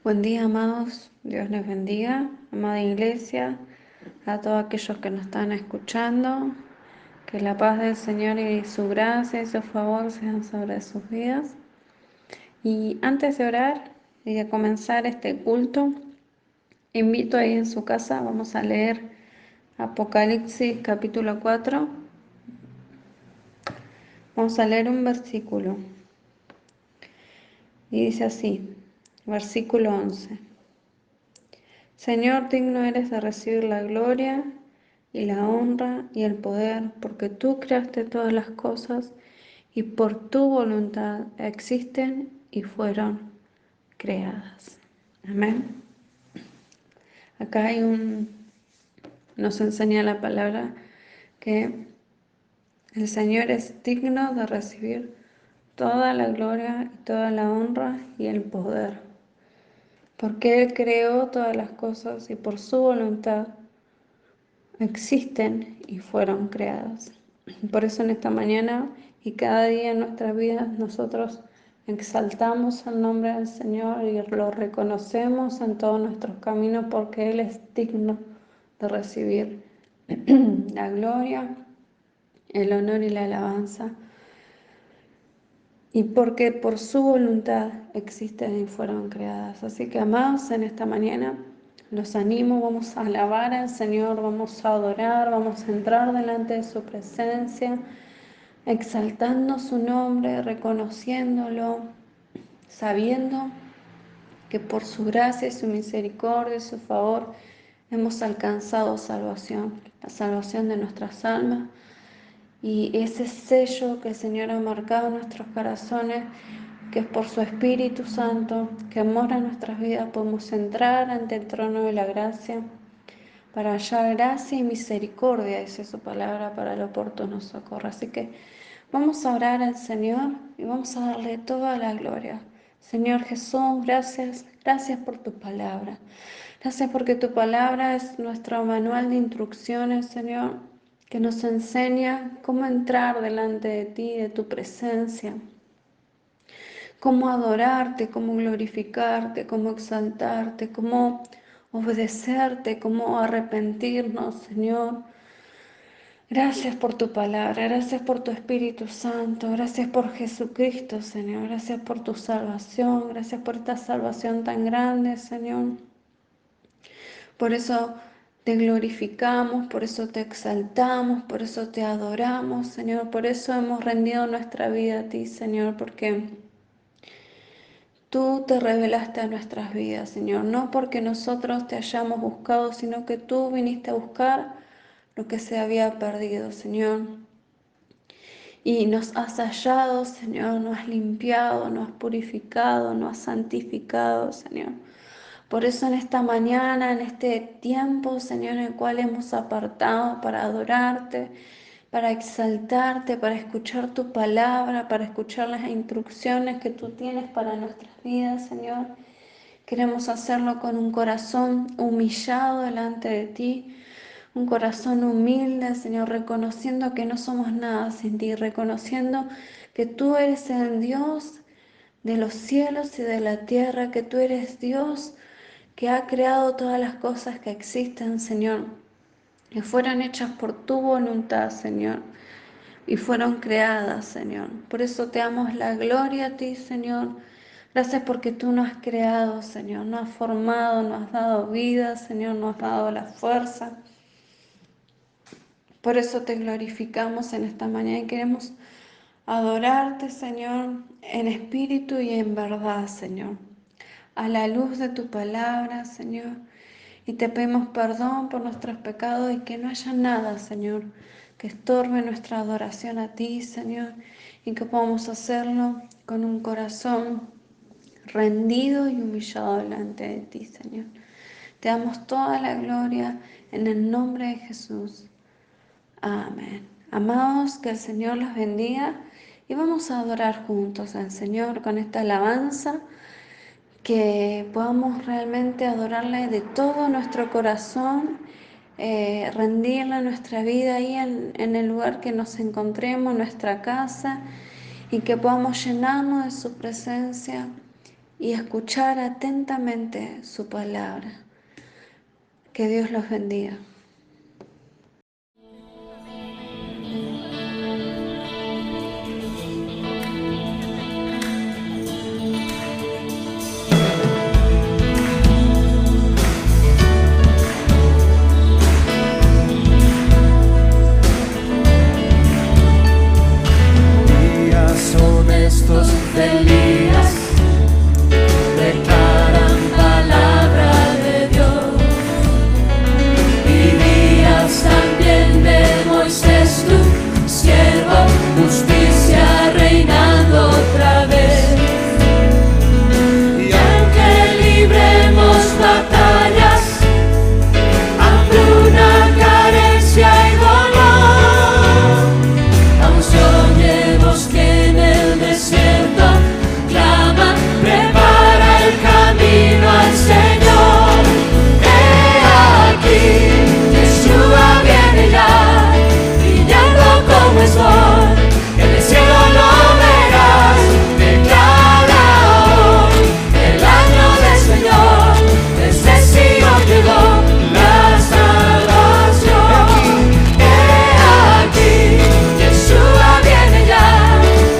Buen día, amados. Dios les bendiga, amada iglesia, a todos aquellos que nos están escuchando. Que la paz del Señor y su gracia y su favor sean sobre sus vidas. Y antes de orar y de comenzar este culto, invito ahí en su casa, vamos a leer Apocalipsis capítulo 4. Vamos a leer un versículo. Y dice así, versículo 11. Señor, digno eres de recibir la gloria y la honra y el poder, porque tú creaste todas las cosas y por tu voluntad existen y fueron creadas. Amén. Acá nos enseña la palabra que el Señor es digno de recibir toda la gloria y toda la honra y el poder, porque Él creó todas las cosas y por su voluntad existen y fueron creadas. Por eso en esta mañana y cada día en nuestras vidas nosotros exaltamos el nombre del Señor y lo reconocemos en todos nuestros caminos porque Él es digno de recibir la gloria, el honor y la alabanza. Y porque por su voluntad existen y fueron creadas. Así que, amados, en esta mañana los animo, vamos a alabar al Señor, vamos a adorar, vamos a entrar delante de su presencia, exaltando su nombre, reconociéndolo, sabiendo que por su gracia y su misericordia y su favor hemos alcanzado salvación, la salvación de nuestras almas. Y ese sello que el Señor ha marcado en nuestros corazones, que es por su Espíritu Santo, que mora en nuestras vidas, podemos entrar ante el trono de la gracia para hallar gracia y misericordia, dice su palabra, para el oportuno socorro. Así que vamos a orar al Señor y vamos a darle toda la gloria. Señor Jesús, gracias por tu palabra. Gracias porque tu palabra es nuestro manual de instrucciones, Señor, que nos enseña cómo entrar delante de ti, de tu presencia, cómo adorarte, cómo glorificarte, cómo exaltarte, cómo obedecerte, cómo arrepentirnos, Señor. Gracias por tu palabra, gracias por tu Espíritu Santo, gracias por Jesucristo, Señor, gracias por tu salvación, gracias por esta salvación tan grande, Señor. Por eso te glorificamos, por eso te exaltamos, por eso te adoramos, Señor, por eso hemos rendido nuestra vida a ti, Señor, porque tú te revelaste a nuestras vidas, Señor, no porque nosotros te hayamos buscado, sino que tú viniste a buscar lo que se había perdido, Señor. Y nos has hallado, Señor, nos has limpiado, nos has purificado, nos has santificado, Señor. Por eso en esta mañana, en este tiempo, Señor, en el cual hemos apartado para adorarte, para exaltarte, para escuchar tu palabra, para escuchar las instrucciones que tú tienes para nuestras vidas, Señor. Queremos hacerlo con un corazón humillado delante de ti, un corazón humilde, Señor, reconociendo que no somos nada sin ti, reconociendo que tú eres el Dios de los cielos y de la tierra, que tú eres Dios que ha creado todas las cosas que existen, Señor, que fueron hechas por tu voluntad, Señor, y fueron creadas, Señor. Por eso te damos la gloria a ti, Señor. Gracias porque tú nos has creado, Señor, nos has formado, nos has dado vida, Señor, nos has dado la fuerza. Por eso te glorificamos en esta mañana y queremos adorarte, Señor, en espíritu y en verdad, Señor, a la luz de tu palabra, Señor. Y te pedimos perdón por nuestros pecados y que no haya nada, Señor, que estorbe nuestra adoración a ti, Señor, y que podamos hacerlo con un corazón rendido y humillado delante de ti, Señor. Te damos toda la gloria en el nombre de Jesús. Amén. Amados, que el Señor los bendiga y vamos a adorar juntos al Señor con esta alabanza, que podamos realmente adorarle de todo nuestro corazón, rendirle nuestra vida ahí en el lugar que nos encontremos, nuestra casa, y que podamos llenarnos de su presencia y escuchar atentamente su palabra. Que Dios los bendiga. Son estos de Elías, declaran palabra de Dios, y días también de Moisés, tu siervo, justicia reinando otra vez. Y aunque libremos batallas, hambruna, carencia y dolor, aún se oye voz que en el desierto clama, prepara el camino al Señor. He aquí, Yeshua viene ya, brillando como el sol, en el cielo lo verás. Declara hoy el año del Señor, desde Sion llegó la salvación. He aquí, Yeshua viene ya,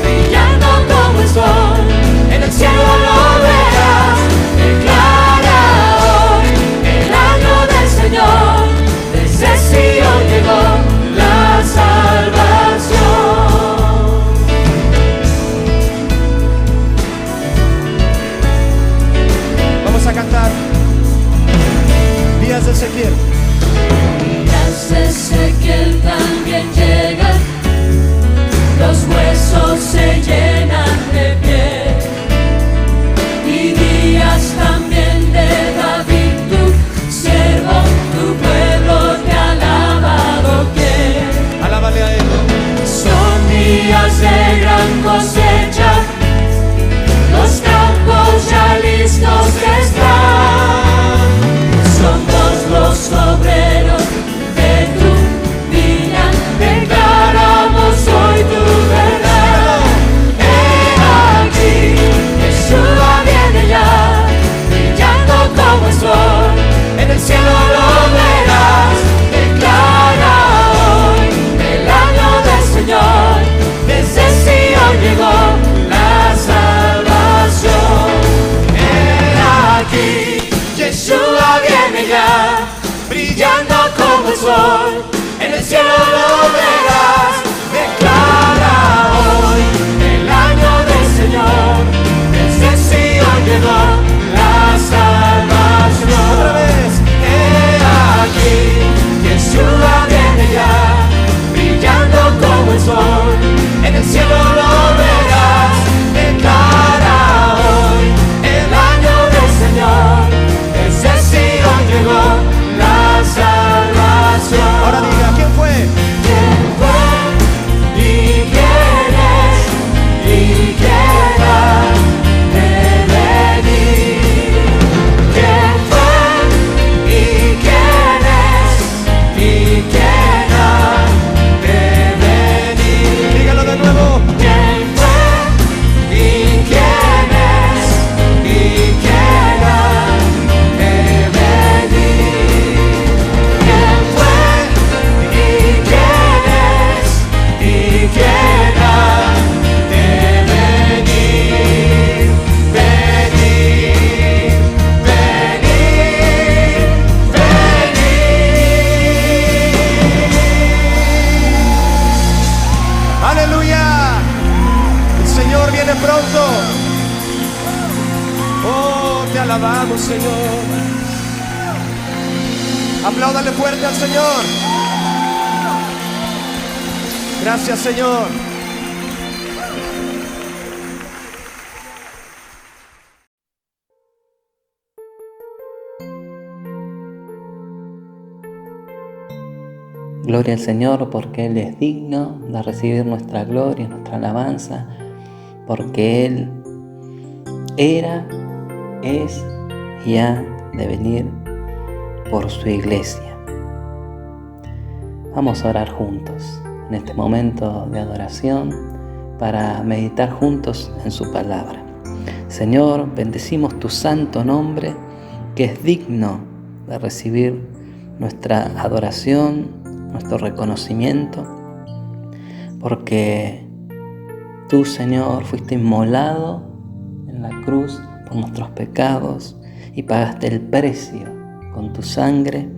brillando como el sol, en el cielo lo verás. Declara hoy el año del Señor, desde Sion llegó la salvación. Vamos a cantar días de Ezequiel. Días de Ezequiel también llegan, los huesos se llenan de piel, y días también de David, tu siervo, tu pueblo te ha alabado quién. Alábale a él. Son días de gran cosecha, los campos ya listos están, somos los obreros de tu viña, declaramos hoy tu verdad. He aquí, Yeshua viene ya, brillando como el sol, en el cielo lo verás. Declara hoy el año del Señor, desde Sion llegó la salvación. He aquí, Yeshua viene ya, brillando como el sol, en el cielo lo verás. Declara hoy el año del Señor, desde Sion llegó la salvación. Otra vez, he aquí, Yeshua viene ya, brillando como el sol, en el cielo lo verás. Declara hoy el año del Señor, desde Sion llegó la salvación. Ahora diga, ¿quién fue? ¿Quién fue? ¿Y quién es? ¿Y quién ha de venir? ¿Quién fue? ¿Y quién es? ¿Y quién ha de venir? Dígalo de nuevo. ¿Quién fue? ¿Y quién es? ¿Y quién ha de venir? ¿Quién fue? ¿Y quién es? ¿Y quién ha de venir? Venir, venir, venir. ¡Aleluya! El Señor viene pronto. Oh, te alabamos, Señor. Apláudale fuerte al Señor. Gracias, Señor. Gloria al Señor, porque Él es digno de recibir nuestra gloria, nuestra alabanza, porque Él era, es y ha de venir por su iglesia. Vamos a orar juntos en este momento de adoración para meditar juntos en su palabra. Señor, bendecimos tu santo nombre, que es digno de recibir nuestra adoración, nuestro reconocimiento, porque tú, Señor, fuiste inmolado en la cruz por nuestros pecados y pagaste el precio con tu sangre,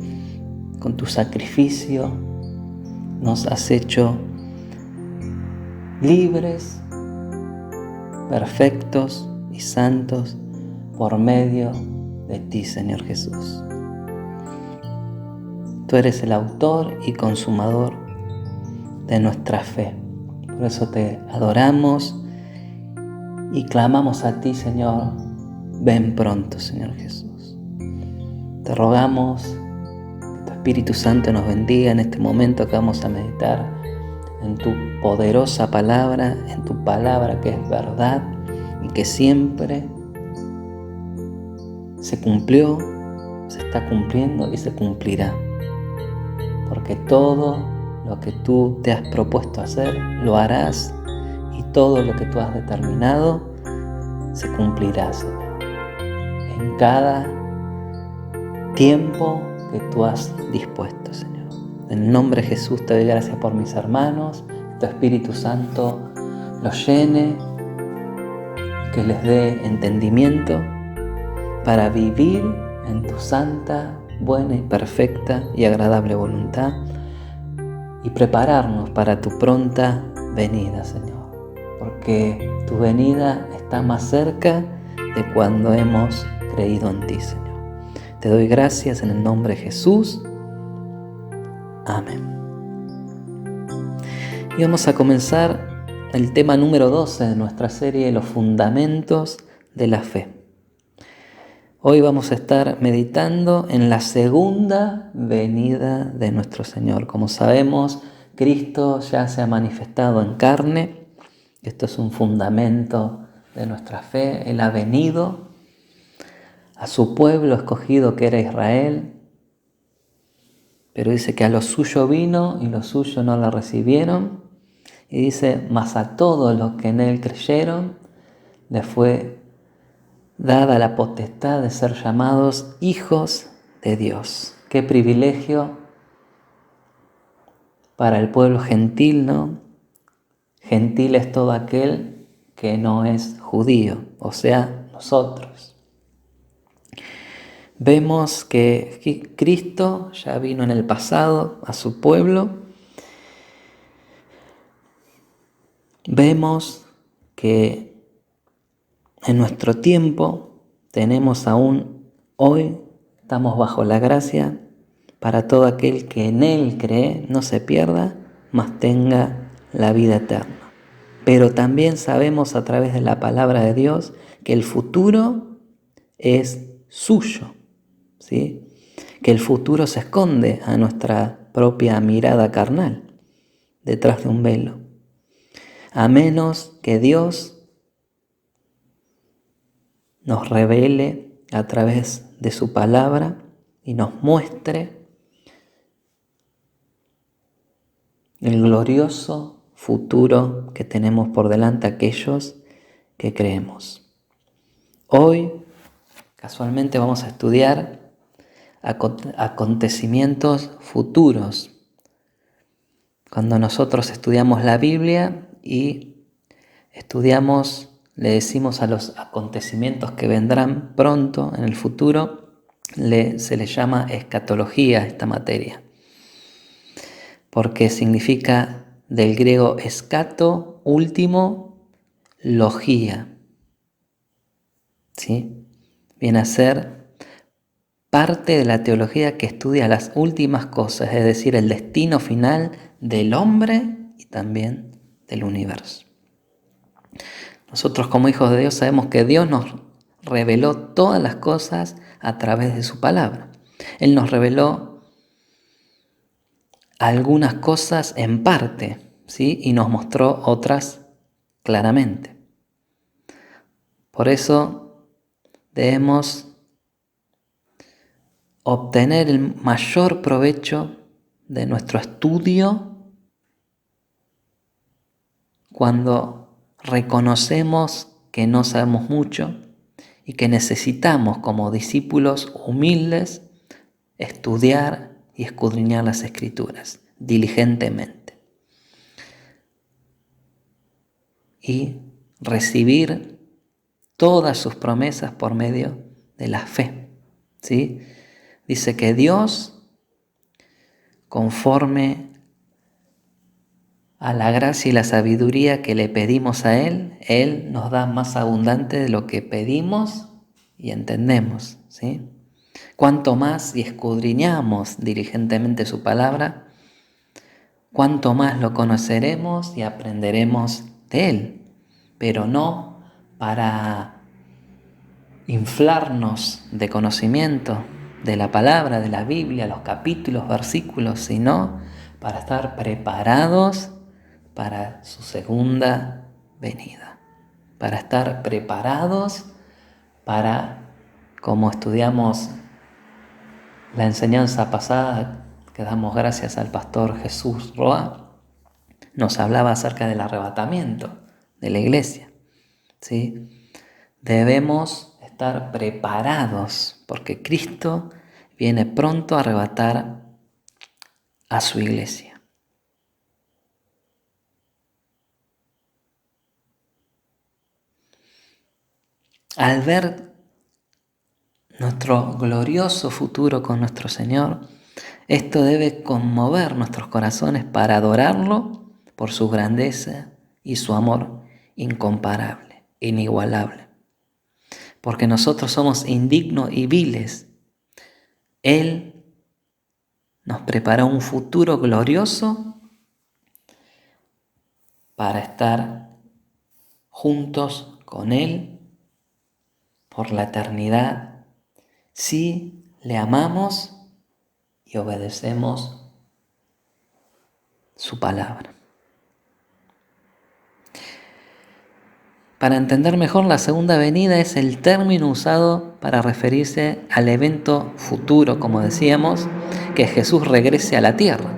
con tu sacrificio. Nos has hecho libres, perfectos y santos por medio de ti, Señor Jesús. Tú eres el autor y consumador de nuestra fe. Por eso te adoramos y clamamos a ti, Señor. Ven pronto, Señor Jesús. Te rogamos que tu Espíritu Santo nos bendiga en este momento que vamos a meditar en tu poderosa palabra, en tu palabra que es verdad y que siempre se cumplió, se está cumpliendo y se cumplirá. Porque todo lo que tú te has propuesto hacer, lo harás, y todo lo que tú has determinado se cumplirá, Señor. En cada tiempo que tú has dispuesto, Señor. En el nombre de Jesús te doy gracias por mis hermanos, que tu Espíritu Santo los llene, que les dé entendimiento para vivir en tu santa, buena y perfecta y agradable voluntad, y prepararnos para tu pronta venida, Señor, porque tu venida está más cerca de cuando hemos creído en ti, Señor. Te doy gracias en el nombre de Jesús. Amén. Y vamos a comenzar el tema número 12 de nuestra serie, Los fundamentos de la fe. Hoy vamos a estar meditando en la segunda venida de nuestro Señor. Como sabemos, Cristo ya se ha manifestado en carne. Esto es un fundamento de nuestra fe. Él ha venido a su pueblo escogido que era Israel, pero dice que a lo suyo vino y los suyos no lo recibieron. Y dice, mas a todos los que en él creyeron, les fue dada la potestad de ser llamados hijos de Dios. Qué privilegio para el pueblo gentil, ¿no? Gentil es todo aquel que no es judío, o sea, nosotros. Vemos que Cristo ya vino en el pasado a su pueblo. Vemos que en nuestro tiempo tenemos aún hoy, estamos bajo la gracia para todo aquel que en Él cree, no se pierda, mas tenga la vida eterna. Pero también sabemos a través de la palabra de Dios que el futuro es suyo, ¿sí? Que el futuro se esconde a nuestra propia mirada carnal, detrás de un velo. A menos que Dios nos revele a través de su palabra y nos muestre el glorioso futuro que tenemos por delante aquellos que creemos. Hoy, casualmente, vamos a estudiar acontecimientos futuros. Cuando nosotros estudiamos la Biblia y le decimos a los acontecimientos que vendrán pronto, en el futuro, se le llama escatología a esta materia, porque significa del griego escato, último, logía, ¿sí? Viene a ser parte de la teología que estudia las últimas cosas, es decir, el destino final del hombre y también del universo. Nosotros como hijos de Dios sabemos que Dios nos reveló todas las cosas a través de su palabra. Él nos reveló algunas cosas en parte, ¿sí? Y nos mostró otras claramente. Por eso debemos obtener el mayor provecho de nuestro estudio cuando reconocemos que no sabemos mucho y que necesitamos como discípulos humildes estudiar y escudriñar las Escrituras diligentemente y recibir todas sus promesas por medio de la fe, ¿sí? Dice que Dios, conforme a la gracia y la sabiduría que le pedimos a Él nos da más abundante de lo que pedimos y entendemos, ¿sí? Cuanto más y escudriñamos diligentemente su palabra, cuanto más lo conoceremos y aprenderemos de Él, pero no para inflarnos de conocimiento de la palabra, de la Biblia, los capítulos, versículos, sino para estar preparados para su segunda venida, para estar preparados para, como estudiamos la enseñanza pasada, que damos gracias al pastor Jesús Roa, nos hablaba acerca del arrebatamiento de la iglesia, ¿sí? Debemos estar preparados porque Cristo viene pronto a arrebatar a su iglesia. Al ver nuestro glorioso futuro con nuestro Señor, esto debe conmover nuestros corazones para adorarlo por su grandeza y su amor incomparable, inigualable. Porque nosotros somos indignos y viles. Él nos preparó un futuro glorioso para estar juntos con Él por la eternidad, si le amamos y obedecemos su palabra. Para entender mejor, la segunda venida es el término usado para referirse al evento futuro, como decíamos, que Jesús regrese a la tierra,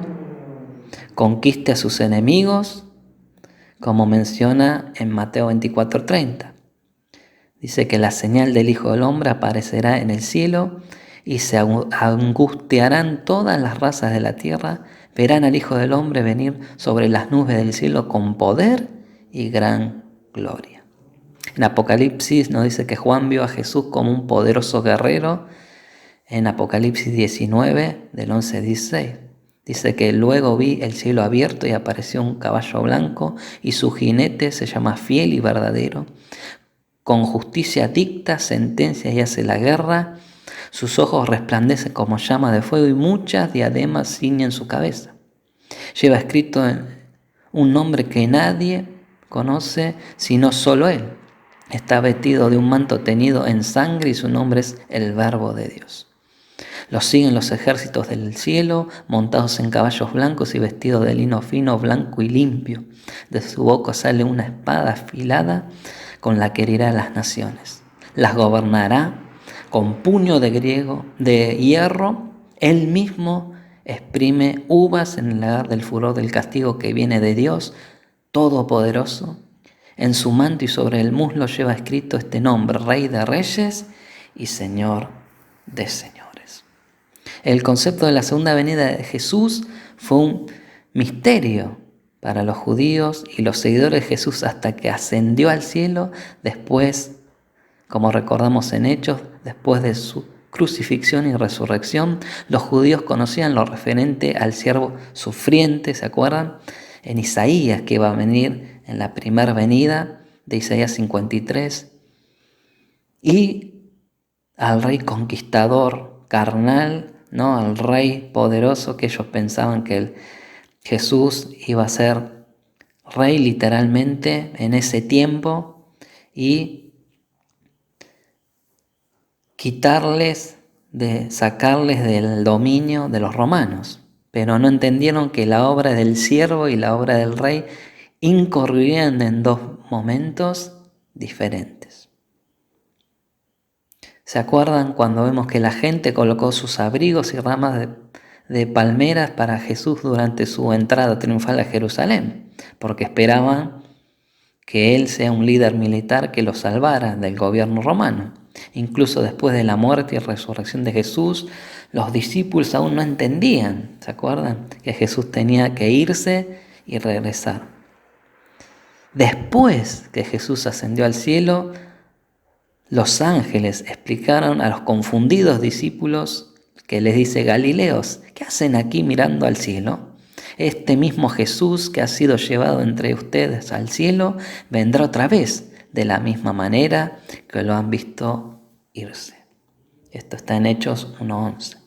conquiste a sus enemigos, como menciona en Mateo 24:30. Dice que la señal del Hijo del Hombre aparecerá en el cielo y se angustiarán todas las razas de la tierra, verán al Hijo del Hombre venir sobre las nubes del cielo con poder y gran gloria. En Apocalipsis nos dice que Juan vio a Jesús como un poderoso guerrero. En Apocalipsis 19, del 11 al 16, dice que luego vi el cielo abierto y apareció un caballo blanco y su jinete se llama Fiel y Verdadero. Con justicia dicta sentencias y hace la guerra. Sus ojos resplandecen como llama de fuego y muchas diademas ciñen su cabeza. Lleva escrito un nombre que nadie conoce sino solo Él. Está vestido de un manto teñido en sangre y su nombre es el Verbo de Dios. Los siguen los ejércitos del cielo, montados en caballos blancos y vestidos de lino fino, blanco y limpio. De su boca sale una espada afilada con la que herirá a las naciones. Las gobernará con puño de hierro. Él mismo exprime uvas en el lagar del furor del castigo que viene de Dios Todopoderoso. En su manto y sobre el muslo lleva escrito este nombre: Rey de Reyes y Señor de Señores. El concepto de la segunda venida de Jesús fue un misterio para los judíos y los seguidores de Jesús hasta que ascendió al cielo. Después, como recordamos en Hechos, después de su crucifixión y resurrección, los judíos conocían lo referente al siervo sufriente, ¿se acuerdan? En Isaías, que iba a venir en la primera venida de Isaías 53, y al rey conquistador carnal, ¿no? Al rey poderoso, que ellos pensaban que Jesús iba a ser rey literalmente en ese tiempo y sacarles del dominio de los romanos. Pero no entendieron que la obra del siervo y la obra del rey incurrían en dos momentos diferentes. ¿Se acuerdan cuando vemos que la gente colocó sus abrigos y ramas de palmeras para Jesús durante su entrada triunfal a Jerusalén? Porque esperaban que él sea un líder militar que lo salvara del gobierno romano. Incluso después de la muerte y resurrección de Jesús, los discípulos aún no entendían, ¿se acuerdan? Que Jesús tenía que irse y regresar. Después que Jesús ascendió al cielo, los ángeles explicaron a los confundidos discípulos que les dice: Galileos, ¿qué hacen aquí mirando al cielo? Este mismo Jesús que ha sido llevado entre ustedes al cielo vendrá otra vez de la misma manera que lo han visto irse. Esto está en Hechos 1:11.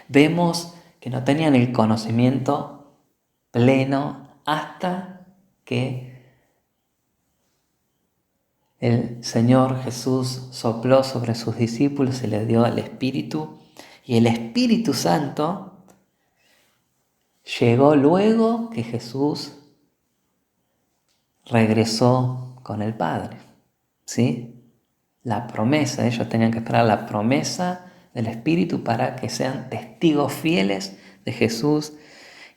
Vemos que no tenían el conocimiento pleno hasta que el Señor Jesús sopló sobre sus discípulos y les dio el Espíritu, y el Espíritu Santo llegó luego que Jesús regresó con el Padre, ¿sí? La promesa, ellos tenían que esperar la promesa del Espíritu para que sean testigos fieles de Jesús,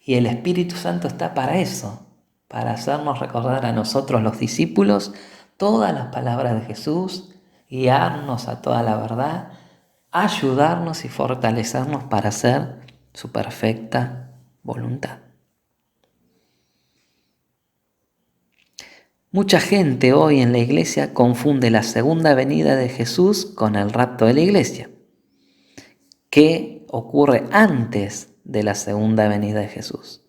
y el Espíritu Santo está para eso, para hacernos recordar a nosotros los discípulos todas las palabras de Jesús, guiarnos a toda la verdad, ayudarnos y fortalecernos para hacer su perfecta voluntad. Mucha gente hoy en la iglesia confunde la segunda venida de Jesús con el rapto de la iglesia, que ocurre antes de la segunda venida de Jesús.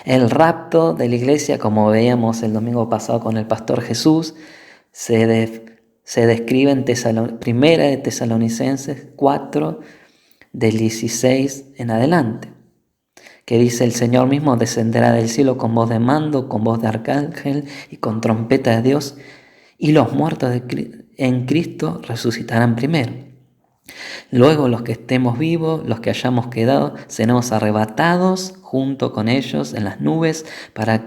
El rapto de la iglesia, como veíamos el domingo pasado con el pastor Jesús, se describe en Primera de Tesalonicenses 4, del 16 en adelante, que dice: el Señor mismo descenderá del cielo con voz de mando, con voz de arcángel y con trompeta de Dios, y los muertos en Cristo resucitarán primero. Luego los que estemos vivos, los que hayamos quedado, seremos arrebatados junto con ellos en las nubes para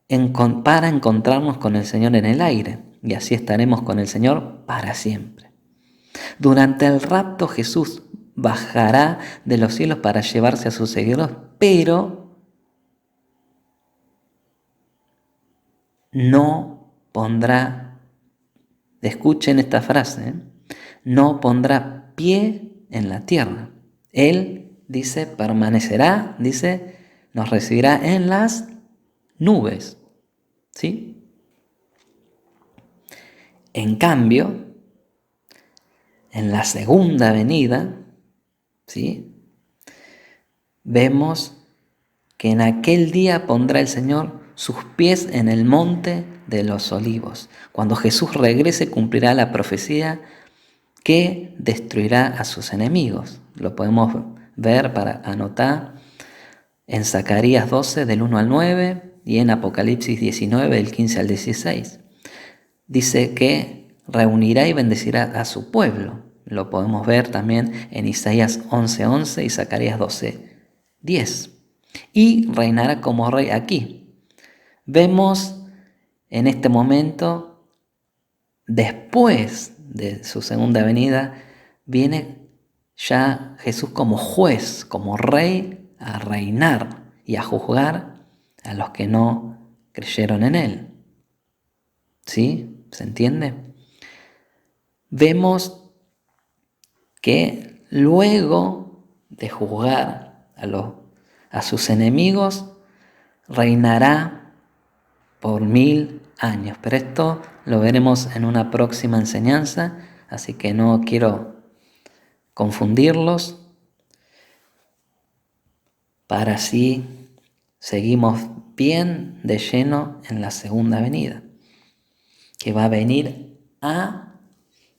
encontrarnos con el Señor en el aire, y así estaremos con el Señor para siempre. Durante el rapto Jesús bajará de los cielos para llevarse a sus seguidores, pero no pondrá, escuchen esta frase, no pondrá pie en la tierra. Él, dice, permanecerá, dice, nos recibirá en las nubes, ¿sí? En cambio, en la segunda venida, ¿sí?, vemos que en aquel día pondrá el Señor sus pies en el monte de los olivos. Cuando Jesús regrese, cumplirá la profecía que destruirá a sus enemigos. Lo podemos ver para anotar en Zacarías 12, del 1 al 9, y en Apocalipsis 19, del 15 al 16. Dice que reunirá y bendecirá a su pueblo. Lo podemos ver también en Isaías 11:11 y Zacarías 12:10. Y reinará como rey aquí. Vemos en este momento, después de su segunda venida, viene ya Jesús como juez, como rey, a reinar y a juzgar a los que no creyeron en él. ¿Sí? ¿Se entiende? Vemos que luego de juzgar a sus enemigos, reinará por 1000 años. Pero esto lo veremos en una próxima enseñanza, así que no quiero confundirlos, para así seguimos bien de lleno en la segunda venida, que va a venir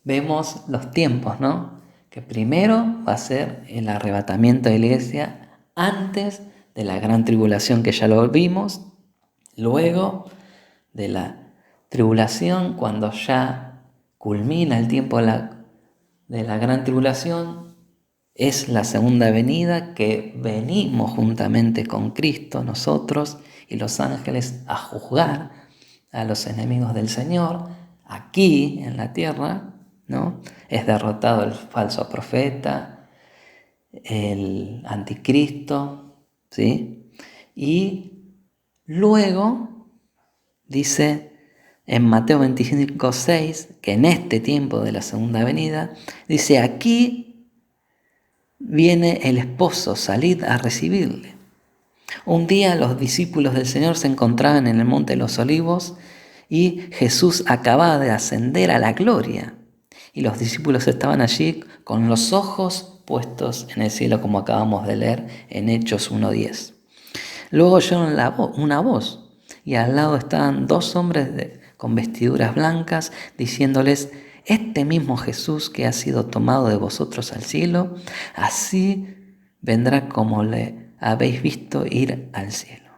vemos los tiempos, ¿no? Que primero va a ser el arrebatamiento de la iglesia antes de la gran tribulación, que ya lo vimos. Luego de la tribulación, cuando ya culmina el tiempo de la gran tribulación, es la segunda venida, que venimos juntamente con Cristo, nosotros y los ángeles, a juzgar a los enemigos del Señor aquí en la tierra, ¿no? Es derrotado el falso profeta, el anticristo, ¿sí? Y luego dice en Mateo 25:6, que en este tiempo de la segunda venida, dice: aquí viene el esposo, salid a recibirle. Un día los discípulos del Señor se encontraban en el monte de los Olivos y Jesús acababa de ascender a la gloria. Y los discípulos estaban allí con los ojos puestos en el cielo, como acabamos de leer en Hechos 1:10. Luego oyeron una voz, y al lado estaban dos hombres con vestiduras blancas, diciéndoles: este mismo Jesús que ha sido tomado de vosotros al cielo, así vendrá como le habéis visto ir al cielo.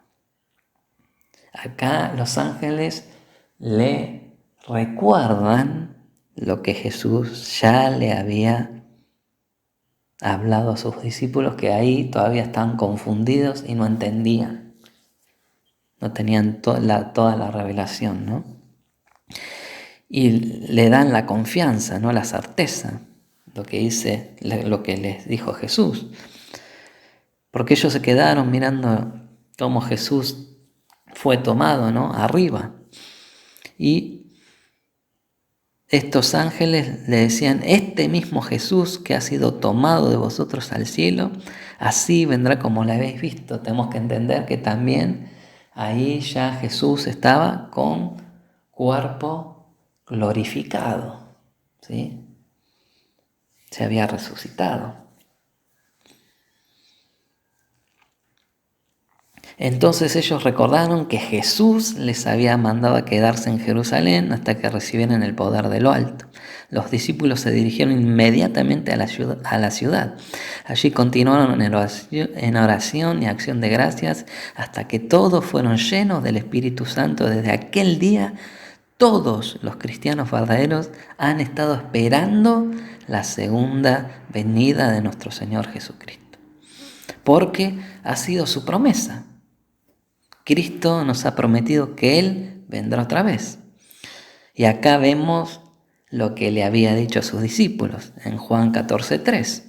Acá los ángeles le recuerdan lo que Jesús ya le había hablado a sus discípulos, que ahí todavía estaban confundidos y no entendían. No tenían toda la revelación, ¿no? Y le dan la confianza, ¿no? La certeza, lo que les dijo Jesús. Porque ellos se quedaron mirando cómo Jesús fue tomado, ¿no? Arriba. Y estos ángeles le decían: este mismo Jesús que ha sido tomado de vosotros al cielo, así vendrá como lo habéis visto. Tenemos que entender que también ahí ya Jesús estaba con cuerpo glorificado, ¿sí? Se había resucitado. Entonces ellos recordaron que Jesús les había mandado a quedarse en Jerusalén hasta que recibieran el poder de lo alto. Los discípulos se dirigieron inmediatamente a la ciudad. Allí continuaron en oración y acción de gracias hasta que todos fueron llenos del Espíritu Santo. Desde aquel día, todos los cristianos verdaderos han estado esperando la segunda venida de nuestro Señor Jesucristo, porque ha sido su promesa. Cristo nos ha prometido que Él vendrá otra vez. Y acá vemos lo que le había dicho a sus discípulos en Juan 14:3.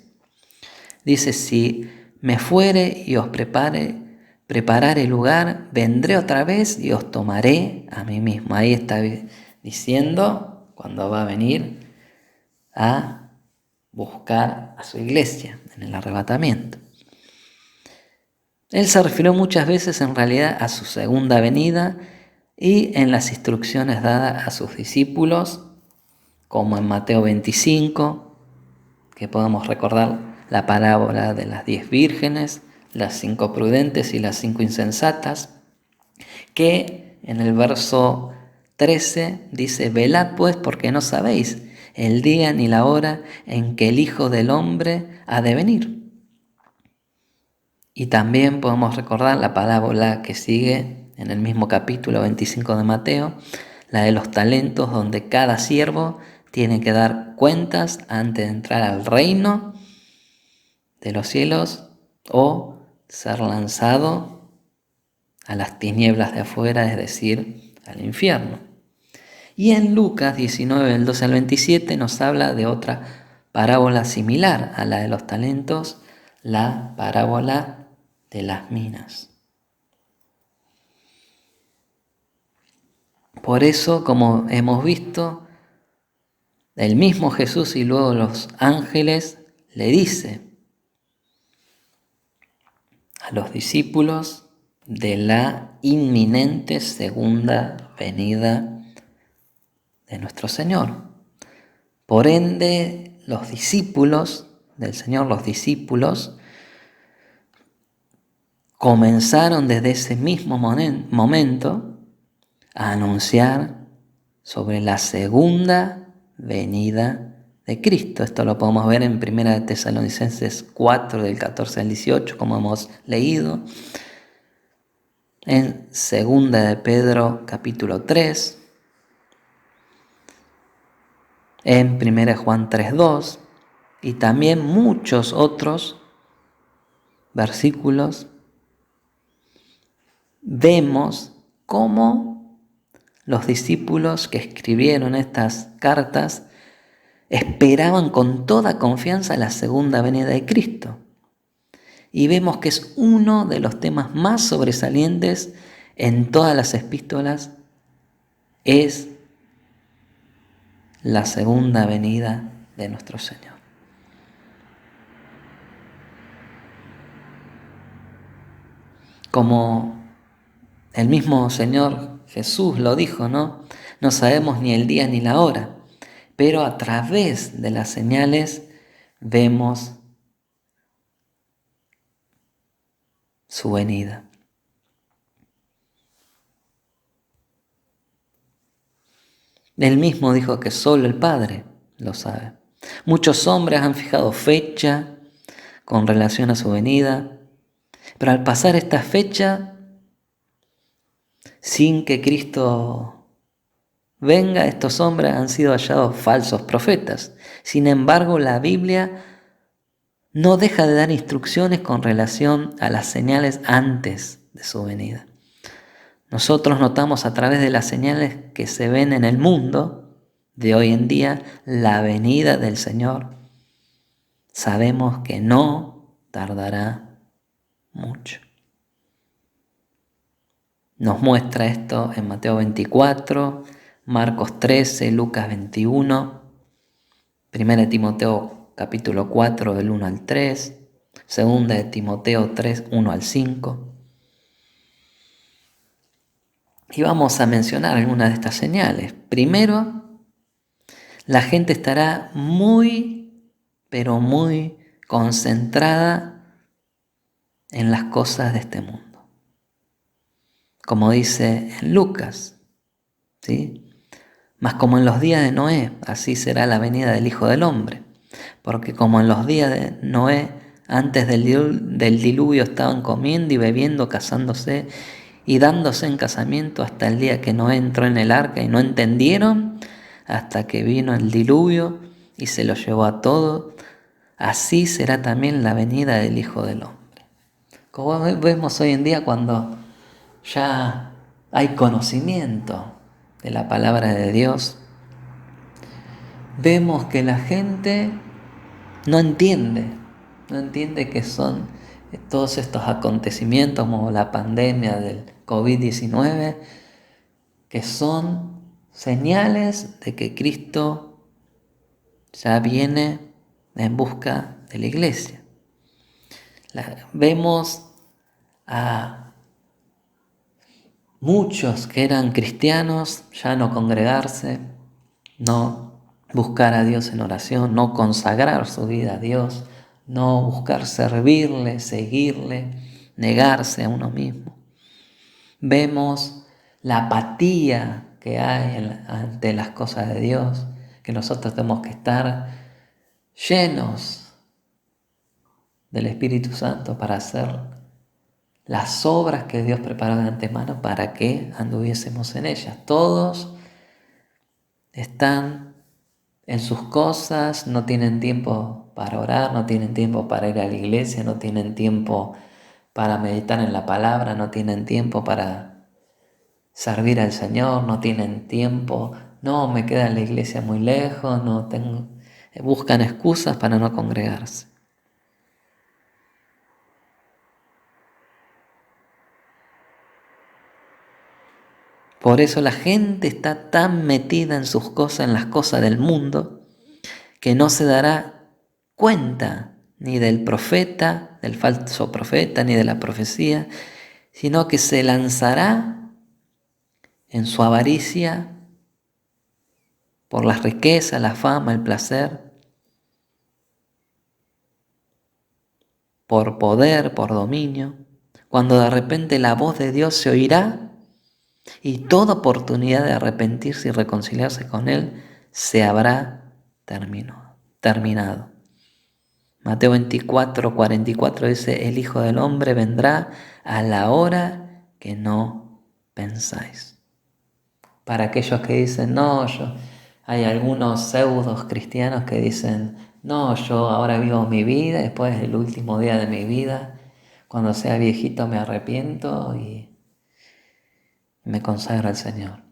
Dice: si me fuere y os preparare lugar, vendré otra vez y os tomaré a mí mismo. Ahí está diciendo cuando va a venir a buscar a su iglesia en el arrebatamiento. Él se refirió muchas veces en realidad a su segunda venida y en las instrucciones dadas a sus discípulos, como en Mateo 25, que podemos recordar la parábola de las 10 vírgenes, las 5 prudentes y las 5 insensatas, que en el verso 13 dice: velad pues, porque no sabéis el día ni la hora en que el Hijo del Hombre ha de venir. Y también podemos recordar la parábola que sigue en el mismo capítulo 25 de Mateo, la de los talentos, donde cada siervo tiene que dar cuentas antes de entrar al reino de los cielos o ser lanzado a las tinieblas de afuera, es decir, al infierno. Y en Lucas 19, del 12 al 27, nos habla de otra parábola similar a la de los talentos, la parábola de las minas. Por eso, como hemos visto, el mismo Jesús y luego los ángeles le dice a los discípulos de la inminente segunda venida de nuestro Señor. Por ende, los discípulos del Señor, comenzaron desde ese mismo momento a anunciar sobre la segunda venida de Cristo. Esto lo podemos ver en 1 Tesalonicenses 4, del 14 al 18, como hemos leído. En 2 de Pedro, capítulo 3. En 1 Juan 3:2. Y también muchos otros versículos. Vemos cómo los discípulos que escribieron estas cartas esperaban con toda confianza la segunda venida de Cristo. Y vemos que es uno de los temas más sobresalientes en todas las epístolas es la segunda venida de nuestro Señor. Como el mismo Señor Jesús lo dijo, ¿no? No sabemos ni el día ni la hora, pero a través de las señales vemos su venida. Él mismo dijo que solo el Padre lo sabe. Muchos hombres han fijado fecha con relación a su venida, pero al pasar esta fecha, sin que Cristo venga, estos hombres han sido hallados falsos profetas. Sin embargo, la Biblia no deja de dar instrucciones con relación a las señales antes de su venida. Nosotros notamos a través de las señales que se ven en el mundo de hoy en día la venida del Señor. Sabemos que no tardará mucho. Nos muestra esto en Mateo 24, Marcos 13, Lucas 21, 1 Timoteo capítulo 4 del 1 al 3, 2 de Timoteo 3, 1 al 5. Y vamos a mencionar algunas de estas señales. Primero, la gente estará muy, pero muy concentrada en las cosas de este mundo. Como dice en Lucas, ¿sí? Mas como en los días de Noé, así será la venida del Hijo del Hombre. Porque como en los días de Noé, antes del diluvio estaban comiendo y bebiendo, casándose y dándose en casamiento hasta el día que Noé entró en el arca y no entendieron hasta que vino el diluvio y se lo llevó a todos, así será también la venida del Hijo del Hombre. Como vemos hoy en día, cuando ya hay conocimiento de la palabra de Dios, vemos que la gente no entiende que son todos estos acontecimientos como la pandemia del COVID-19, que son señales de que Cristo ya viene en busca de la iglesia. Vemos a muchos que eran cristianos ya no congregarse, no buscar a Dios en oración, no consagrar su vida a Dios, no buscar servirle, seguirle, negarse a uno mismo. Vemos la apatía que hay ante las cosas de Dios, que nosotros tenemos que estar llenos del Espíritu Santo para hacer las obras que Dios preparó de antemano para que anduviésemos en ellas. Todos están en sus cosas, no tienen tiempo para orar, no tienen tiempo para ir a la iglesia, no tienen tiempo para meditar en la palabra, no tienen tiempo para servir al Señor, no tienen tiempo, no, me queda la iglesia muy lejos, buscan excusas para no congregarse. Por eso la gente está tan metida en sus cosas, en las cosas del mundo, que no se dará cuenta ni del profeta, del falso profeta, ni de la profecía, sino que se lanzará en su avaricia por las riquezas, la fama, el placer, por poder, por dominio, cuando de repente la voz de Dios se oirá y toda oportunidad de arrepentirse y reconciliarse con Él se habrá terminado. Mateo 24, 44 dice, el Hijo del Hombre vendrá a la hora que no pensáis. Para aquellos que dicen, no, hay algunos pseudos cristianos que dicen, no, yo ahora vivo mi vida, después del último día de mi vida, cuando sea viejito me arrepiento y me consagro al Señor.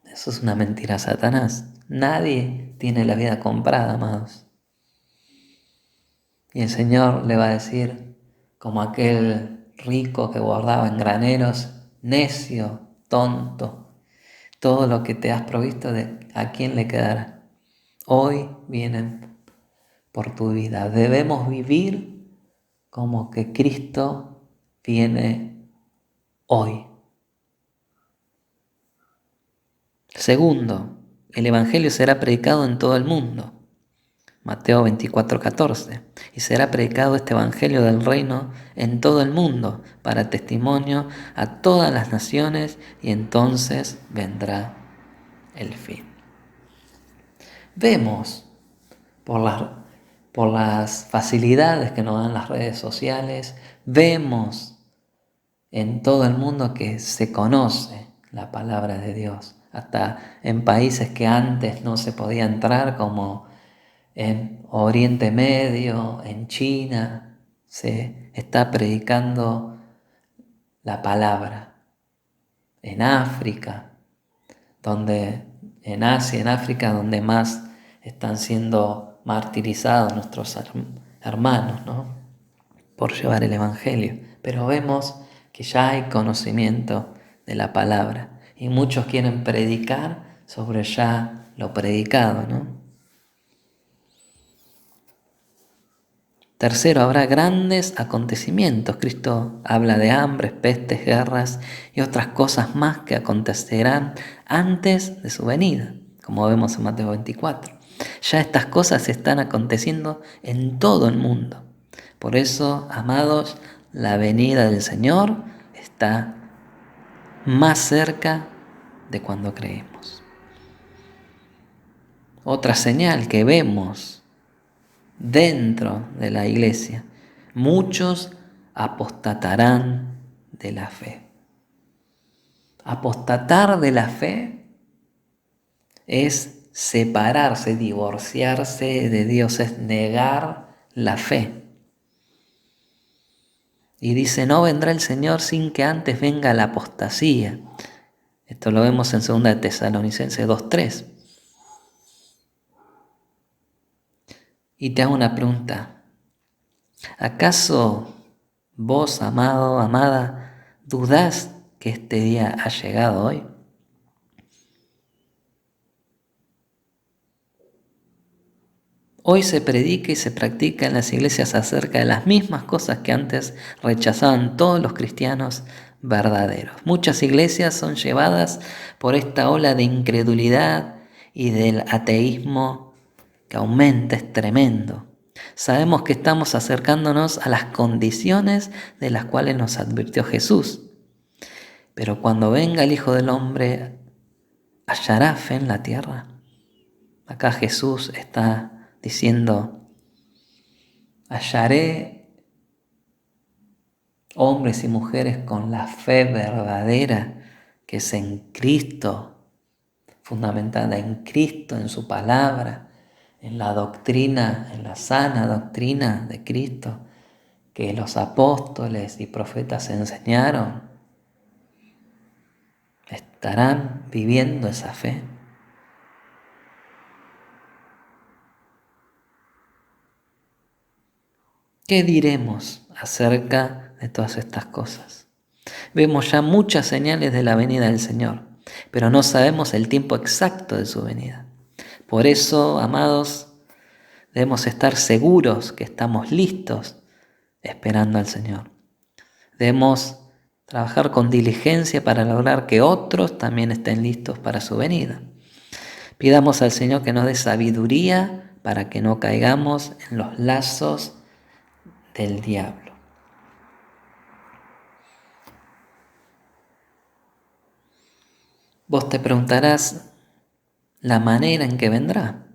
Eso es una mentira, Satanás. Nadie tiene la vida comprada, amados. Y el Señor le va a decir, como aquel rico que guardaba en graneros, necio, tonto, todo lo que te has provisto, ¿a quién le quedará? Hoy vienen por tu vida. Debemos vivir como que Cristo viene hoy. Segundo, el Evangelio será predicado en todo el mundo. Mateo 24:14. Y será predicado este Evangelio del reino en todo el mundo para testimonio a todas las naciones, y entonces vendrá el fin. Vemos por las facilidades que nos dan las redes sociales, vemos en todo el mundo que se conoce la palabra de Dios, hasta en países que antes no se podía entrar, como en Oriente Medio, en China, se está predicando la palabra. En África, en Asia, en África, donde más están siendo martirizados nuestros hermanos, ¿no? Por llevar el Evangelio. Pero vemos que ya hay conocimiento de la palabra y muchos quieren predicar sobre ya lo predicado, ¿no? Tercero, habrá grandes acontecimientos. Cristo habla de hambres, pestes, guerras y otras cosas más que acontecerán antes de su venida, como vemos en Mateo 24. Ya estas cosas están aconteciendo en todo el mundo. Por eso, amados, la venida del Señor está más cerca de cuando creemos. Otra señal que vemos dentro de la iglesia: muchos apostatarán de la fe. Apostatar de la fe es separarse, divorciarse de Dios, es negar la fe. Y dice: no vendrá el Señor sin que antes venga la apostasía. Esto lo vemos en 2 Tesalonicenses 2:3. Y te hago una pregunta: ¿acaso vos, amado, amada, dudás que este día ha llegado hoy? Hoy se predica y se practica en las iglesias acerca de las mismas cosas que antes rechazaban todos los cristianos verdaderos. Muchas iglesias son llevadas por esta ola de incredulidad y del ateísmo que aumenta, es tremendo. Sabemos que estamos acercándonos a las condiciones de las cuales nos advirtió Jesús. Pero cuando venga el Hijo del Hombre, ¿hallará fe en la tierra? Acá Jesús está diciendo: hallaré hombres y mujeres con la fe verdadera, que es en Cristo, fundamentada en Cristo, en su palabra, en la doctrina, en la sana doctrina de Cristo, que los apóstoles y profetas enseñaron. ¿Estarán viviendo esa fe? ¿Qué diremos acerca de todas estas cosas? Vemos ya muchas señales de la venida del Señor, pero no sabemos el tiempo exacto de su venida. Por eso, amados, debemos estar seguros que estamos listos esperando al Señor. Debemos trabajar con diligencia para lograr que otros también estén listos para su venida. Pidamos al Señor que nos dé sabiduría para que no caigamos en los lazos del diablo. Vos te preguntarás la manera en que vendrá.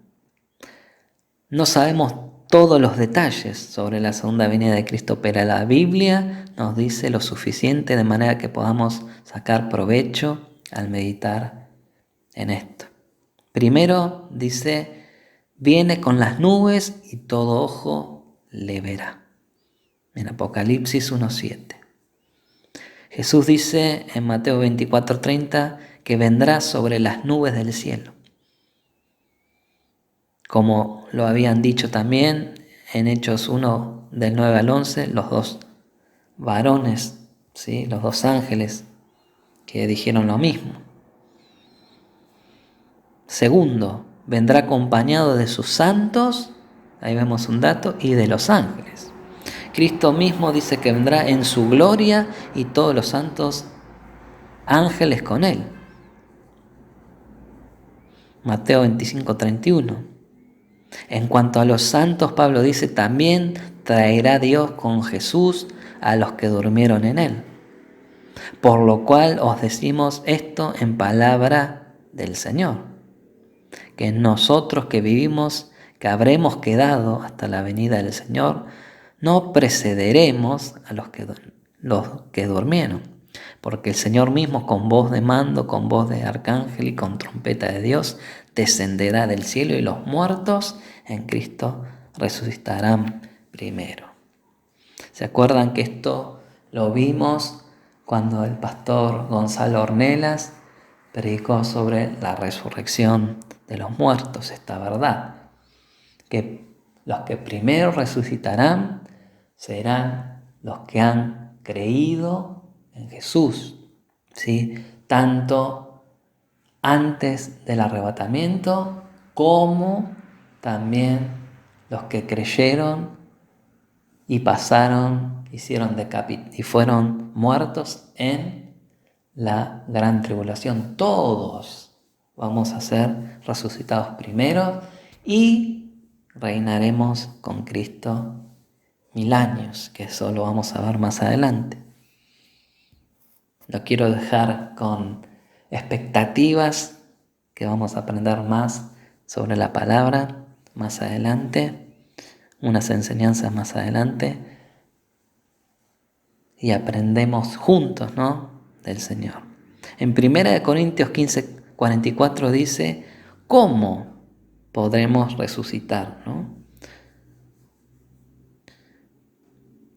No sabemos todos los detalles sobre la segunda venida de Cristo, pero la Biblia nos dice lo suficiente de manera que podamos sacar provecho al meditar en esto. Primero dice: viene con las nubes y todo ojo le verá. En Apocalipsis 1:7. Jesús dice en Mateo 24:30 que vendrá sobre las nubes del cielo. Como lo habían dicho también en Hechos 1, del 9 al 11, los dos varones, ¿sí? Los dos ángeles que dijeron lo mismo. Segundo, vendrá acompañado de sus santos, ahí vemos un dato, y de los ángeles. Cristo mismo dice que vendrá en su gloria y todos los santos ángeles con él. Mateo 25:31. En cuanto a los santos, Pablo dice, también traerá Dios con Jesús a los que durmieron en él. Por lo cual os decimos esto en palabra del Señor, que nosotros que vivimos, que habremos quedado hasta la venida del Señor, no precederemos a los que durmieron, porque el Señor mismo con voz de mando, con voz de arcángel y con trompeta de Dios, descenderá del cielo y los muertos en Cristo resucitarán primero. ¿Se acuerdan que esto lo vimos cuando el pastor Gonzalo Ornelas predicó sobre la resurrección de los muertos, esta verdad? Que los que primero resucitarán serán los que han creído en Jesús, ¿sí? Tanto antes del arrebatamiento como también los que creyeron y pasaron, y fueron muertos en la gran tribulación. Todos vamos a ser resucitados primero y reinaremos con Cristo 1000 años, que eso lo vamos a ver más adelante. Lo quiero dejar con expectativas, que vamos a aprender más sobre la palabra más adelante, unas enseñanzas más adelante, y aprendemos juntos, ¿no?, del Señor. En 1 Corintios 15:44 dice, ¿cómo podremos resucitar?, ¿no?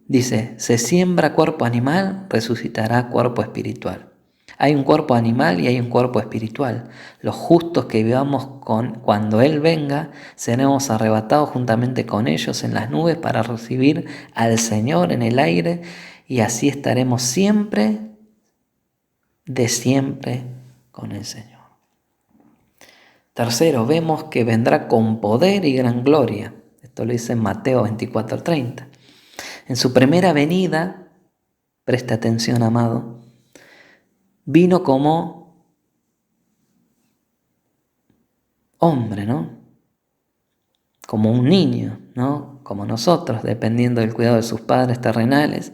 Dice, se siembra cuerpo animal, resucitará cuerpo espiritual. Hay un cuerpo animal y hay un cuerpo espiritual. Los justos que vivamos cuando Él venga, seremos arrebatados juntamente con ellos en las nubes para recibir al Señor en el aire, y así estaremos siempre, de siempre, con el Señor. Tercero, vemos que vendrá con poder y gran gloria. Esto lo dice en Mateo 24:30. En su primera venida, presta atención, amado, vino como hombre, ¿no? Como un niño, ¿no? Como nosotros, dependiendo del cuidado de sus padres terrenales.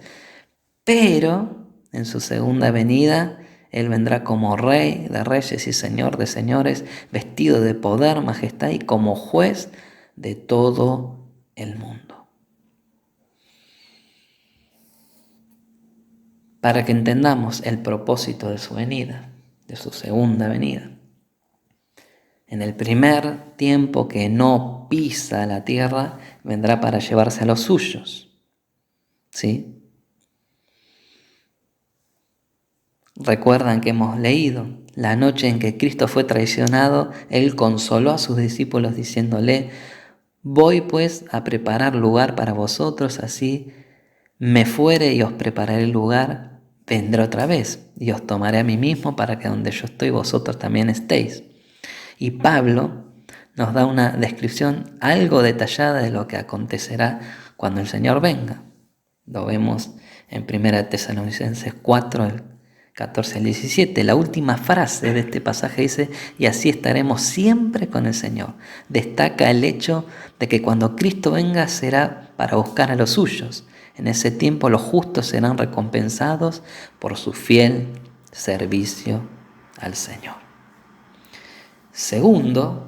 Pero en su segunda venida, Él vendrá como Rey de reyes y Señor de señores, vestido de poder, majestad y como juez de todo el mundo. Para que entendamos el propósito de su venida, de su segunda venida. En el primer tiempo que no pisa la tierra, vendrá para llevarse a los suyos, ¿sí? Recuerdan que hemos leído, la noche en que Cristo fue traicionado, Él consoló a sus discípulos diciéndole, voy pues a preparar lugar para vosotros, así me fuere y os prepararé el lugar, vendré otra vez y os tomaré a mí mismo para que donde yo estoy vosotros también estéis. Y Pablo nos da una descripción algo detallada de lo que acontecerá cuando el Señor venga. Lo vemos en 1 Tesalonicenses 4, el 14 al 17. La última frase de este pasaje dice, y así estaremos siempre con el Señor. Destaca el hecho de que cuando Cristo venga será para buscar a los suyos. En ese tiempo los justos serán recompensados por su fiel servicio al Señor. Segundo,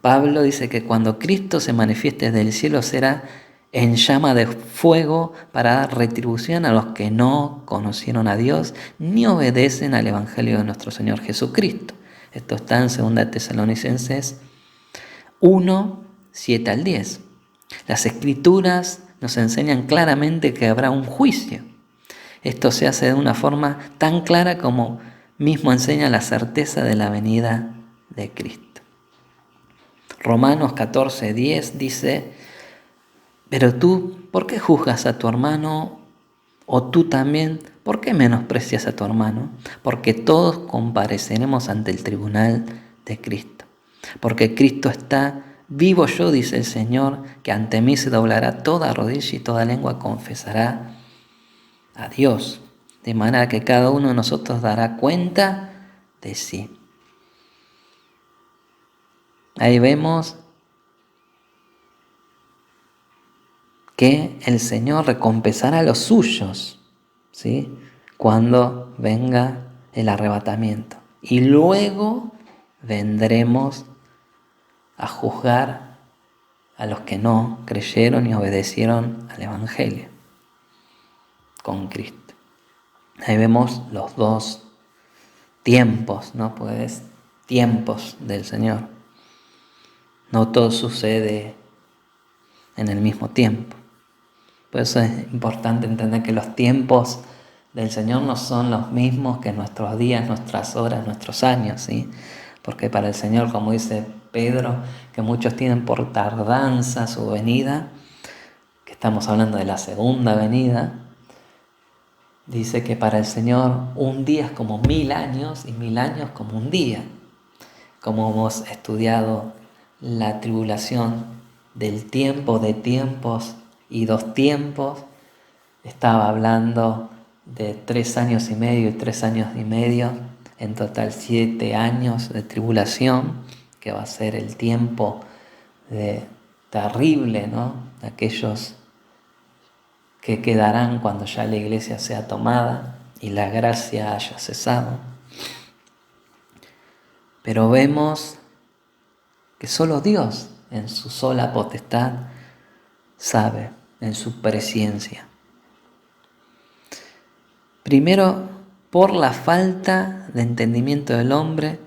Pablo dice que cuando Cristo se manifieste desde el cielo será en llama de fuego para dar retribución a los que no conocieron a Dios ni obedecen al Evangelio de nuestro Señor Jesucristo. Esto está en 2 Tesalonicenses 1, 7 al 10. Las Escrituras nos enseñan claramente que habrá un juicio. Esto se hace de una forma tan clara como mismo enseña la certeza de la venida de Cristo. Romanos 14, 10 dice, pero tú, ¿por qué juzgas a tu hermano? O tú también, ¿por qué menosprecias a tu hermano? Porque todos compareceremos ante el tribunal de Cristo. Porque Cristo está vivo yo, dice el Señor, que ante mí se doblará toda rodilla y toda lengua confesará a Dios. De manera que cada uno de nosotros dará cuenta de sí. Ahí vemos que el Señor recompensará a los suyos, ¿sí?, cuando venga el arrebatamiento. Y luego vendremos a juzgar a los que no creyeron y obedecieron al Evangelio con Cristo. Ahí vemos los dos tiempos, ¿no? Pues tiempos del Señor. No todo sucede en el mismo tiempo. Por eso es importante entender que los tiempos del Señor no son los mismos que nuestros días, nuestras horas, nuestros años, ¿sí? Porque para el Señor, como dice Pedro, que muchos tienen por tardanza su venida, que estamos hablando de la segunda venida, dice que para el Señor un día es como 1000 años y 1000 años como un día. Como hemos estudiado la tribulación del tiempo, de tiempos y 2 tiempos, estaba hablando de 3 años y medio y 3 años y medio, en total 7 años de tribulación, que va a ser el tiempo terrible, ¿no?, de aquellos que quedarán cuando ya la iglesia sea tomada y la gracia haya cesado. Pero vemos que solo Dios, en su sola potestad, sabe, en su presciencia. Primero, por la falta de entendimiento del hombre,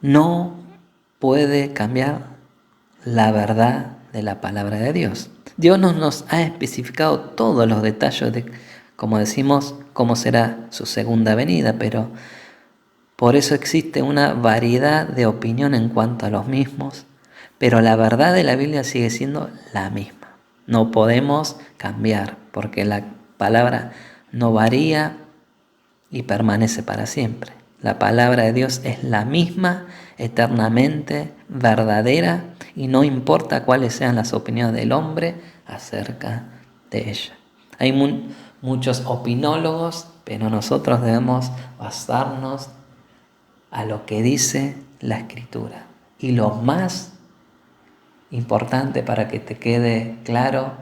no puede cambiar la verdad de la palabra de Dios. Dios nos ha especificado todos los detalles de, como decimos, cómo será su segunda venida, pero por eso existe una variedad de opinión en cuanto a los mismos, pero la verdad de la Biblia sigue siendo la misma. No podemos cambiar, porque la palabra no varía y permanece para siempre. La palabra de Dios es la misma, eternamente verdadera, y no importa cuáles sean las opiniones del hombre acerca de ella. Hay muchos opinólogos, pero nosotros debemos basarnos a lo que dice la Escritura. Y lo más importante, para que te quede claro,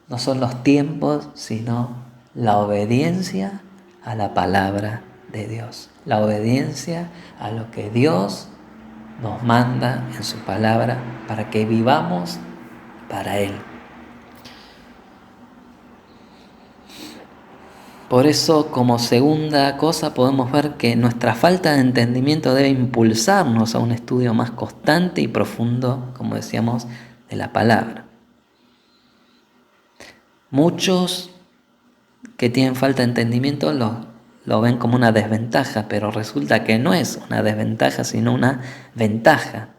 no son los tiempos, sino la obediencia a la palabra de Dios. La obediencia a lo que Dios nos manda en su palabra para que vivamos para Él. Por eso, como segunda cosa, podemos ver que nuestra falta de entendimiento debe impulsarnos a un estudio más constante y profundo, como decíamos, de la palabra. Muchos que tienen falta de entendimiento lo ven como una desventaja, pero resulta que no es una desventaja, sino una ventaja.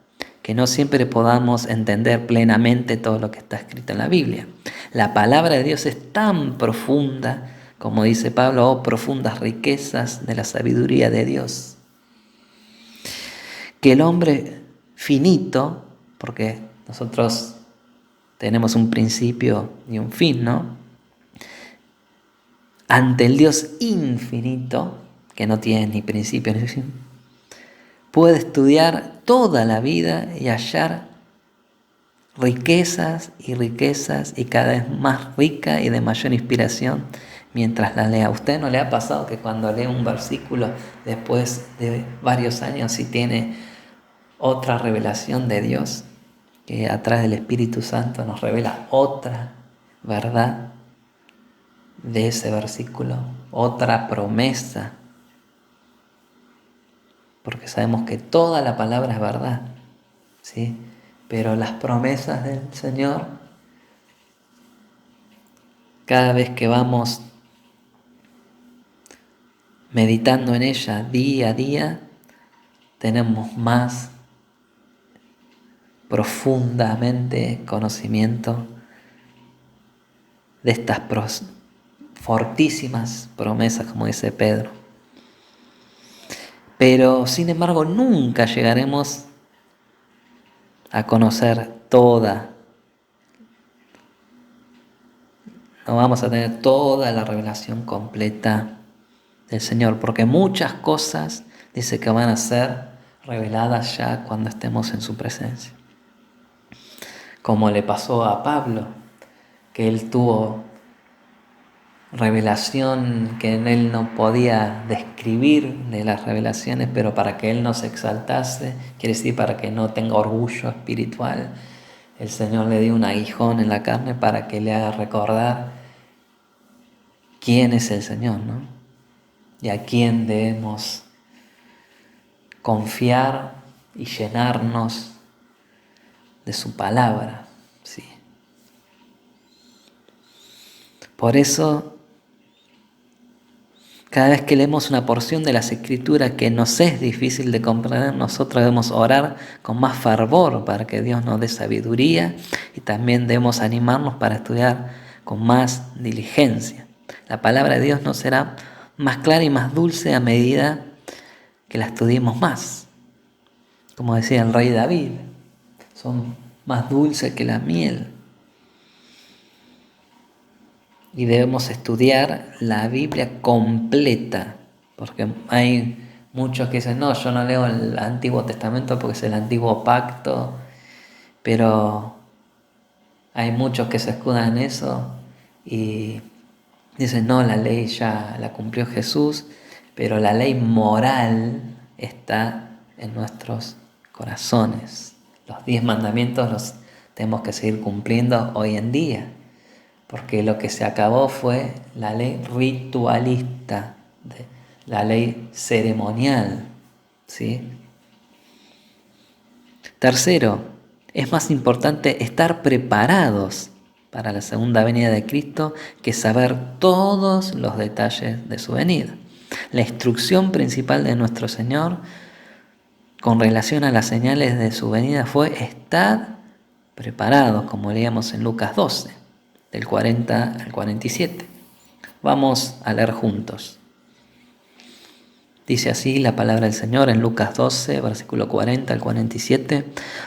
Que no siempre podamos entender plenamente todo lo que está escrito en la Biblia. La palabra de Dios es tan profunda, como dice Pablo, oh profundas riquezas de la sabiduría de Dios, que el hombre finito, porque nosotros tenemos un principio y un fin, ¿no?, ante el Dios infinito, que no tiene ni principio ni fin, puede estudiar toda la vida y hallar riquezas y cada vez más rica y de mayor inspiración mientras la lea. ¿A usted no le ha pasado que cuando lee un versículo después de varios años sí tiene otra revelación de Dios, que a través del Espíritu Santo nos revela otra verdad de ese versículo, otra promesa? Porque sabemos que toda la palabra es verdad, ¿sí? Pero las promesas del Señor, cada vez que vamos meditando en ella día a día, tenemos más profundamente conocimiento de estas fortísimas promesas, como dice Pedro. Pero sin embargo nunca llegaremos a conocer toda, no vamos a tener toda la revelación completa del Señor, porque muchas cosas dice que van a ser reveladas ya cuando estemos en su presencia. Como le pasó a Pablo, que él tuvo revelación que él no podía describir de las revelaciones, pero para que él no se exaltase, quiere decir para que no tenga orgullo espiritual, el Señor le dio un aguijón en la carne para que le haga recordar quién es el Señor, ¿no? Y a quién debemos confiar y llenarnos de su palabra, ¿sí? Por eso, cada vez que leemos una porción de las Escrituras que nos es difícil de comprender, nosotros debemos orar con más fervor para que Dios nos dé sabiduría, y también debemos animarnos para estudiar con más diligencia. La palabra de Dios nos será más clara y más dulce a medida que la estudiemos más. Como decía el rey David, son más dulces que la miel. Y debemos estudiar la Biblia completa, porque hay muchos que dicen, no, yo no leo el Antiguo Testamento porque es el Antiguo Pacto, pero hay muchos que se escudan en eso y dicen, no, la ley ya la cumplió Jesús, pero la ley moral está en nuestros corazones. Los 10 mandamientos los tenemos que seguir cumpliendo hoy en día, porque lo que se acabó fue la ley ritualista, la ley ceremonial, ¿sí? Tercero, es más importante estar preparados para la segunda venida de Cristo que saber todos los detalles de su venida. La instrucción principal de nuestro Señor con relación a las señales de su venida fue estar preparados, como leíamos en Lucas 12, del 40 al 47. Vamos a leer juntos. Dice así la palabra del Señor en Lucas 12, versículo 40 al 47.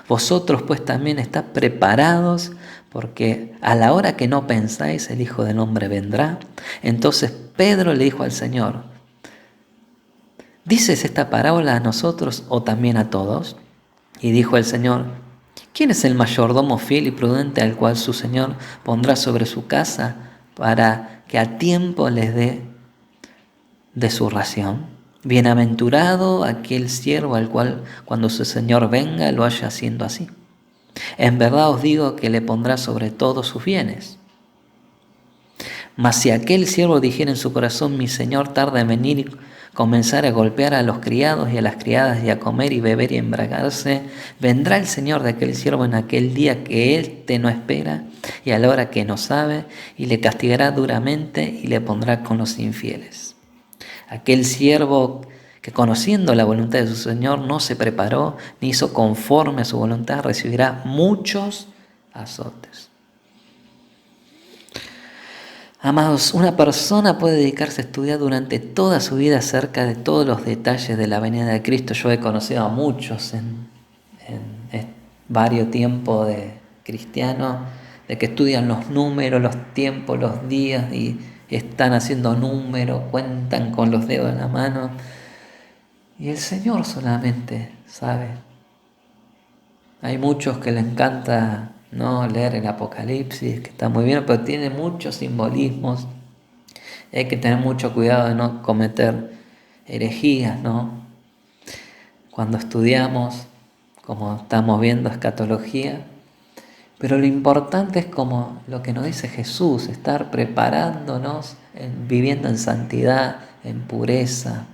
Vosotros pues también estad preparados, porque a la hora que no pensáis el Hijo del Hombre vendrá. Entonces Pedro le dijo al Señor, ¿dices esta parábola a nosotros o también a todos? Y dijo el Señor, ¿quién es el mayordomo fiel y prudente al cual su Señor pondrá sobre su casa para que a tiempo les dé de su ración? Bienaventurado aquel siervo al cual cuando su Señor venga lo haya haciendo así. En verdad os digo que le pondrá sobre todos sus bienes. Mas si aquel siervo dijera en su corazón, mi Señor tarda en venir, y comenzar a golpear a los criados y a las criadas y a comer y beber y embriagarse, vendrá el Señor de aquel siervo en aquel día que éste no espera y a la hora que no sabe, y le castigará duramente y le pondrá con los infieles. Aquel siervo que conociendo la voluntad de su Señor no se preparó ni hizo conforme a su voluntad, recibirá muchos azotes. Amados, una persona puede dedicarse a estudiar durante toda su vida acerca de todos los detalles de la venida de Cristo. Yo he conocido a muchos en varios tiempos de cristianos, de que estudian los números, los tiempos, los días y están haciendo números, cuentan con los dedos en la mano. Y el Señor solamente sabe. Hay muchos que les encanta no leer el Apocalipsis, que está muy bien, pero tiene muchos simbolismos. Hay que tener mucho cuidado de no cometer herejías, ¿no? Cuando estudiamos, como estamos viendo, escatología. Pero lo importante es como lo que nos dice Jesús, estar preparándonos, viviendo en santidad, en pureza,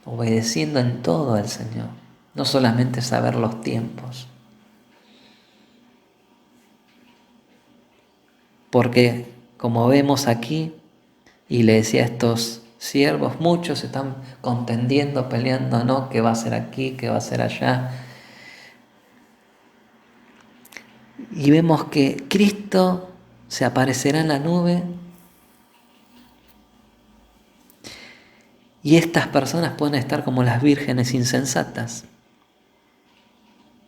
obedeciendo en todo al Señor. No solamente saber los tiempos. Porque como vemos aquí, y le decía a estos siervos, muchos están contendiendo, peleando, ¿no? ¿Qué va a ser aquí? ¿Qué va a ser allá? Y vemos que Cristo se aparecerá en la nube Y estas personas pueden estar como las vírgenes insensatas,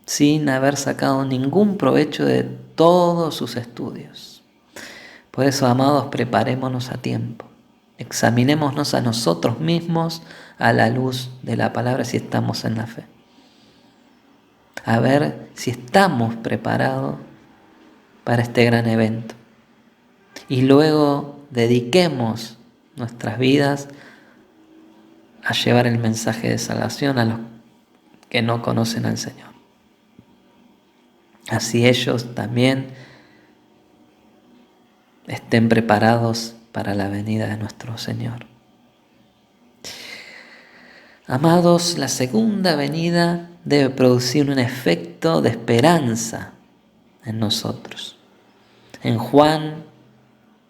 sin haber sacado ningún provecho de todos sus estudios. Por eso, amados, preparémonos a tiempo. Examinémonos a nosotros mismos a la luz de la palabra si estamos en la fe. A ver si estamos preparados para este gran evento. Y luego dediquemos nuestras vidas a llevar el mensaje de salvación a los que no conocen al Señor. Así ellos también estén preparados para la venida de nuestro Señor. Amados, la segunda venida debe producir un efecto de esperanza en nosotros. En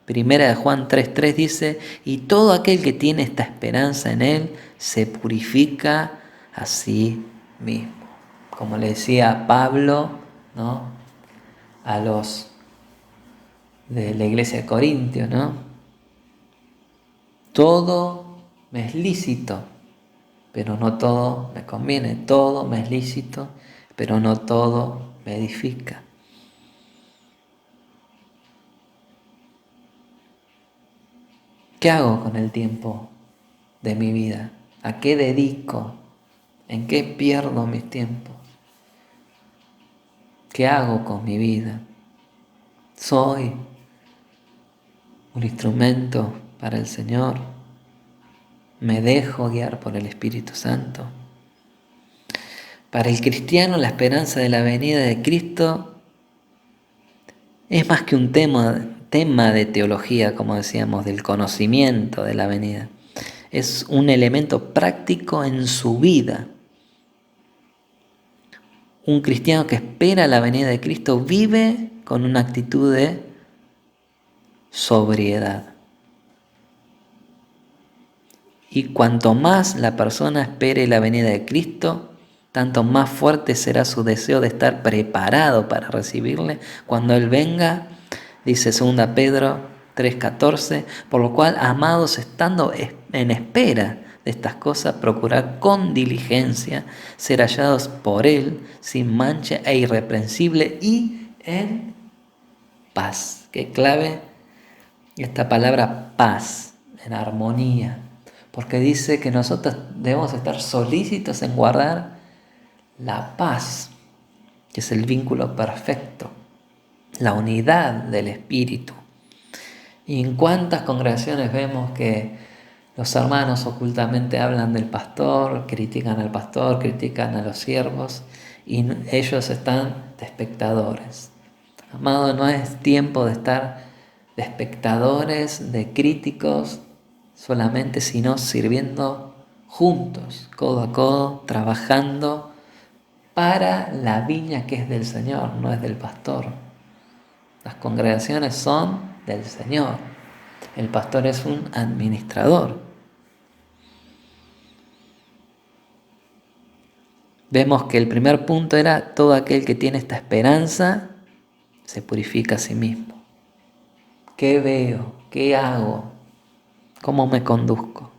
Primera de Juan 3:3 dice: y todo aquel que tiene esta esperanza en Él se purifica a sí mismo. Como le decía Pablo, ¿no?, a los de la iglesia de Corintios, ¿no? Todo me es lícito, pero no todo me conviene. Todo me es lícito, pero no todo me edifica. ¿Qué hago con el tiempo de mi vida? ¿A qué dedico? ¿En qué pierdo mis tiempos? ¿Qué hago con mi vida? ¿Soy un instrumento para el Señor? ¿Me dejo guiar por el Espíritu Santo? Para el cristiano, la esperanza de la venida de Cristo es más que un tema de teología, como decíamos, del conocimiento de la venida. Es un elemento práctico en su vida. Un cristiano que espera la venida de Cristo vive con una actitud de sobriedad. Y cuanto más la persona espere la venida de Cristo, tanto más fuerte será su deseo de estar preparado para recibirle cuando Él venga. Dice 2 Pedro 3:14, por lo cual, amados, estando en espera de estas cosas, procurad con diligencia ser hallados por Él sin mancha e irreprensible y en paz. Qué clave esta palabra paz, en armonía, porque dice que nosotros debemos estar solícitos en guardar la paz, que es el vínculo perfecto, la unidad del Espíritu. Y en cuántas congregaciones vemos que los hermanos ocultamente hablan del pastor, critican al pastor, critican a los siervos, y ellos están de espectadores. Amado, no es tiempo de estar de espectadores, de críticos solamente, sino sirviendo juntos, codo a codo, trabajando para la viña que es del Señor, no es del pastor. Las congregaciones son del Señor. El pastor es un administrador. Vemos que el primer punto era: todo aquel que tiene esta esperanza se purifica a sí mismo. ¿Qué veo? ¿Qué hago? ¿Cómo me conduzco?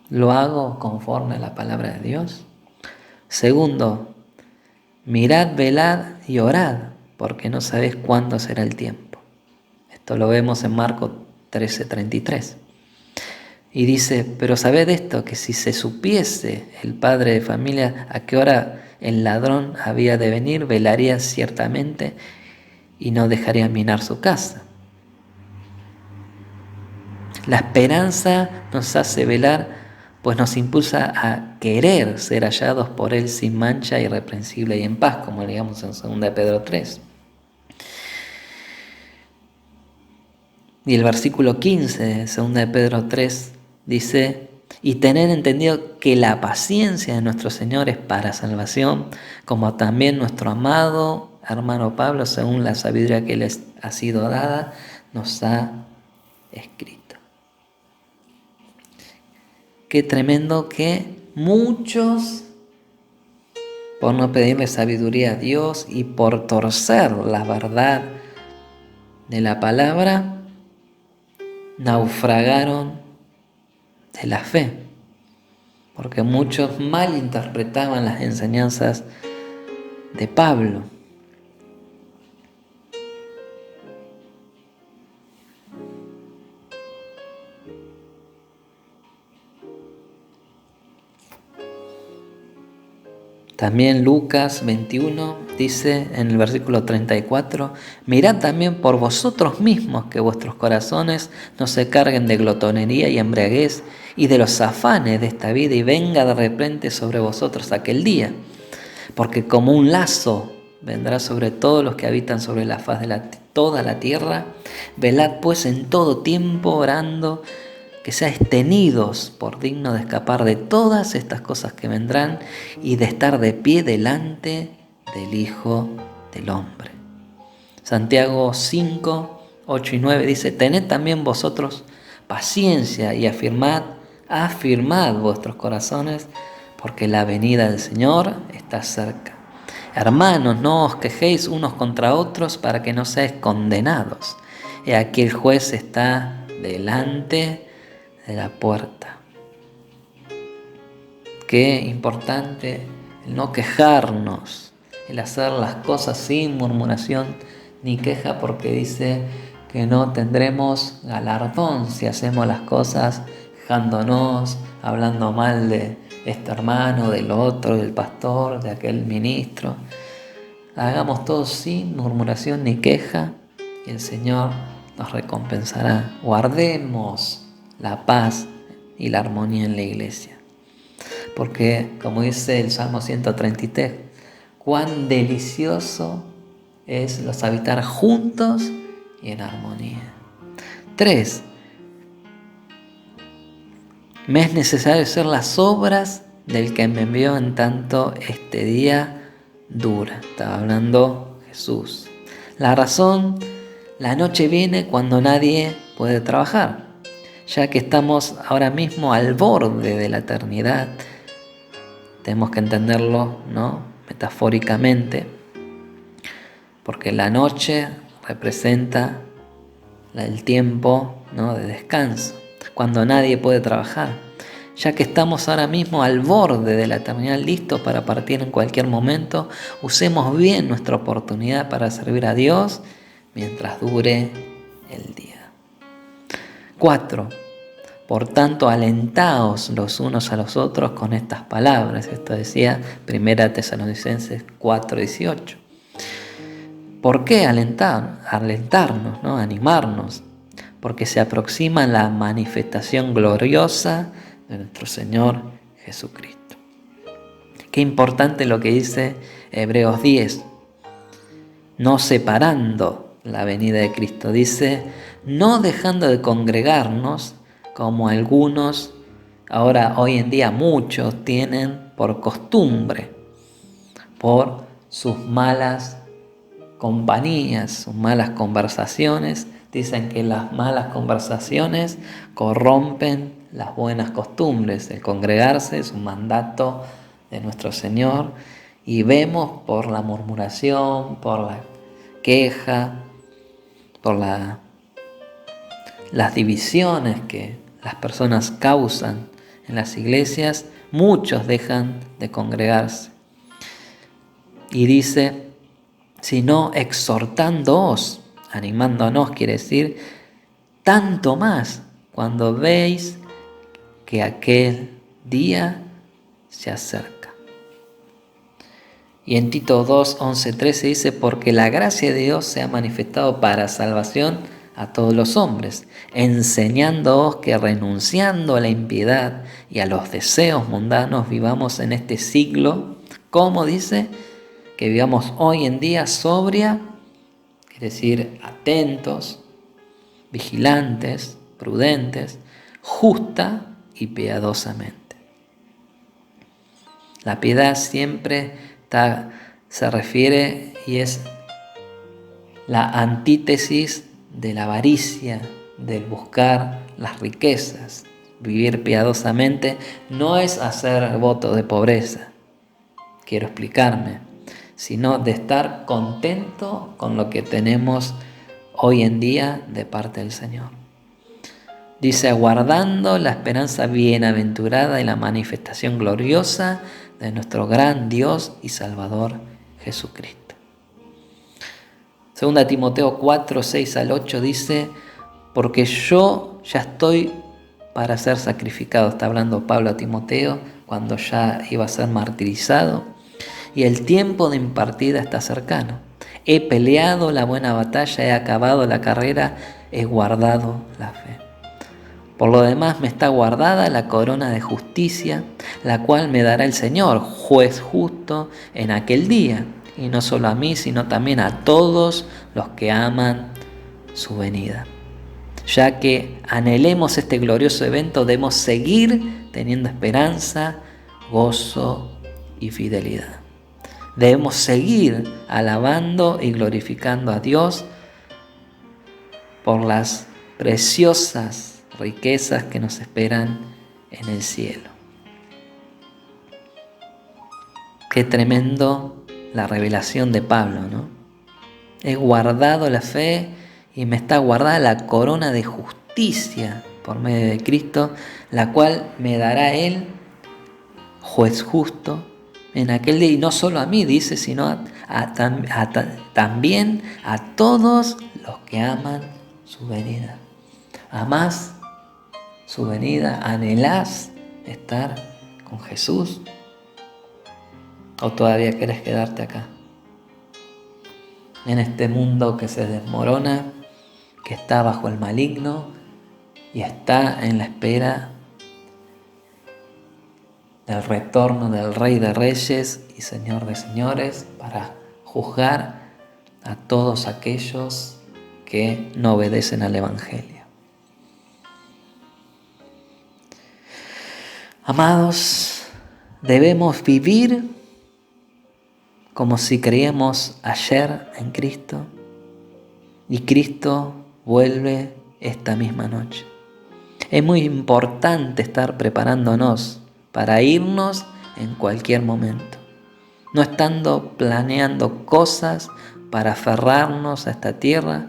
¿Lo hago conforme a la palabra de Dios? Segundo, mirad, velad y orad, porque no sabéis cuándo será el tiempo. Esto lo vemos en Marcos 13:33. Y dice: pero sabed esto, que si se supiese el padre de familia a qué hora el ladrón había de venir, velaría ciertamente y no dejaría minar su casa. La esperanza nos hace velar, pues nos impulsa a querer ser hallados por Él sin mancha, irreprensible y en paz, como leíamos en 2 Pedro 3. Y el versículo 15 de 2 Pedro 3 dice: y tened entendido que la paciencia de nuestro Señor es para salvación, como también nuestro amado hermano Pablo, según la sabiduría que les ha sido dada, nos ha escrito. Qué tremendo que muchos, por no pedirle sabiduría a Dios y por torcer la verdad de la palabra, naufragaron de la fe, porque muchos malinterpretaban las enseñanzas de Pablo. También Lucas 21 dice en el versículo 34, mirad también por vosotros mismos que vuestros corazones no se carguen de glotonería y embriaguez y de los afanes de esta vida, y venga de repente sobre vosotros aquel día, porque como un lazo vendrá sobre todos los que habitan sobre la faz de toda la tierra. Velad pues en todo tiempo orando, que seáis tenidos por dignos de escapar de todas estas cosas que vendrán y de estar de pie delante del Hijo del Hombre. Santiago 5, 8 y 9 dice, tened también vosotros paciencia y afirmad vuestros corazones, porque la venida del Señor está cerca. Hermanos, no os quejéis unos contra otros para que no seáis condenados. He aquí el juez está delante de la puerta. Qué importante el no quejarnos, el hacer las cosas sin murmuración ni queja, porque dice que no tendremos galardón si hacemos las cosas quejándonos, hablando mal de este hermano, del otro, del pastor, de aquel ministro. Hagamos todo sin murmuración ni queja y el Señor nos recompensará. Guardemos la paz y la armonía en la iglesia. Porque, como dice el Salmo 133, cuán delicioso es los habitar juntos y en armonía. 3. Me es necesario hacer las obras del que me envió en tanto este día dura. Estaba hablando Jesús. La razón, la noche viene cuando nadie puede trabajar, ya que estamos ahora mismo al borde de la eternidad. Tenemos que entenderlo, ¿no?, metafóricamente, porque la noche representa el tiempo, ¿no?, de descanso, cuando nadie puede trabajar, ya que estamos ahora mismo al borde de la eternidad, listos para partir en cualquier momento. Usemos bien nuestra oportunidad para servir a Dios mientras dure el día. 4. Por tanto, alentaos los unos a los otros con estas palabras. Esto decía 1 Tesalonicenses 4:18. ¿Por qué alentarnos, ¿no?, animarnos? Porque se aproxima la manifestación gloriosa de nuestro Señor Jesucristo. Qué importante lo que dice Hebreos 10. No separando la venida de Cristo. Dice, no dejando de congregarnos, como algunos, hoy en día muchos, tienen por costumbre, por sus malas compañías, sus malas conversaciones. Dicen que las malas conversaciones corrompen las buenas costumbres. El congregarse es un mandato de nuestro Señor, y vemos por la murmuración, por la queja, por las divisiones que las personas causan en las iglesias, muchos dejan de congregarse. Y dice, sino exhortándoos, animándonos, quiere decir, tanto más cuando veis que aquel día se acerca. Y en Tito 2, 11, 13 dice, porque la gracia de Dios se ha manifestado para salvación a todos los hombres, enseñándoos que renunciando a la impiedad y a los deseos mundanos vivamos en este siglo, como dice, que vivamos hoy en día sobria, es decir, atentos, vigilantes, prudentes, justa y piadosamente. La piedad siempre se refiere y es la antítesis de la avaricia, del buscar las riquezas. Vivir piadosamente no es hacer voto de pobreza, quiero explicarme, sino de estar contento con lo que tenemos hoy en día de parte del Señor. Dice, aguardando la esperanza bienaventurada y la manifestación gloriosa de nuestro gran Dios y Salvador Jesucristo. 2 Timoteo 4, 6 al 8 dice, porque yo ya estoy para ser sacrificado. Está hablando Pablo a Timoteo cuando ya iba a ser martirizado. Y el tiempo de mi partida está cercano. He peleado la buena batalla, he acabado la carrera, he guardado la fe. Por lo demás me está guardada la corona de justicia, la cual me dará el Señor, juez justo, en aquel día. Y no solo a mí, sino también a todos los que aman su venida. Ya que anhelemos este glorioso evento, debemos seguir teniendo esperanza, gozo y fidelidad. Debemos seguir alabando y glorificando a Dios por las preciosas riquezas que nos esperan en el cielo. Qué tremendo la revelación de Pablo, ¿no? He guardado la fe y me está guardada la corona de justicia por medio de Cristo, la cual me dará Él, juez justo, en aquel día. Y no solo a mí, dice, sino también a todos los que aman su venida. ¿Amás su venida? ¿Anhelás estar con Jesús? ¿O todavía querés quedarte acá? En este mundo que se desmorona, que está bajo el maligno y está en la espera del retorno del Rey de Reyes y Señor de Señores para juzgar a todos aquellos que no obedecen al Evangelio. Amados, debemos vivir como si creíamos ayer en Cristo y Cristo vuelve esta misma noche. Es muy importante estar preparándonos para irnos en cualquier momento, no estando planeando cosas para aferrarnos a esta tierra,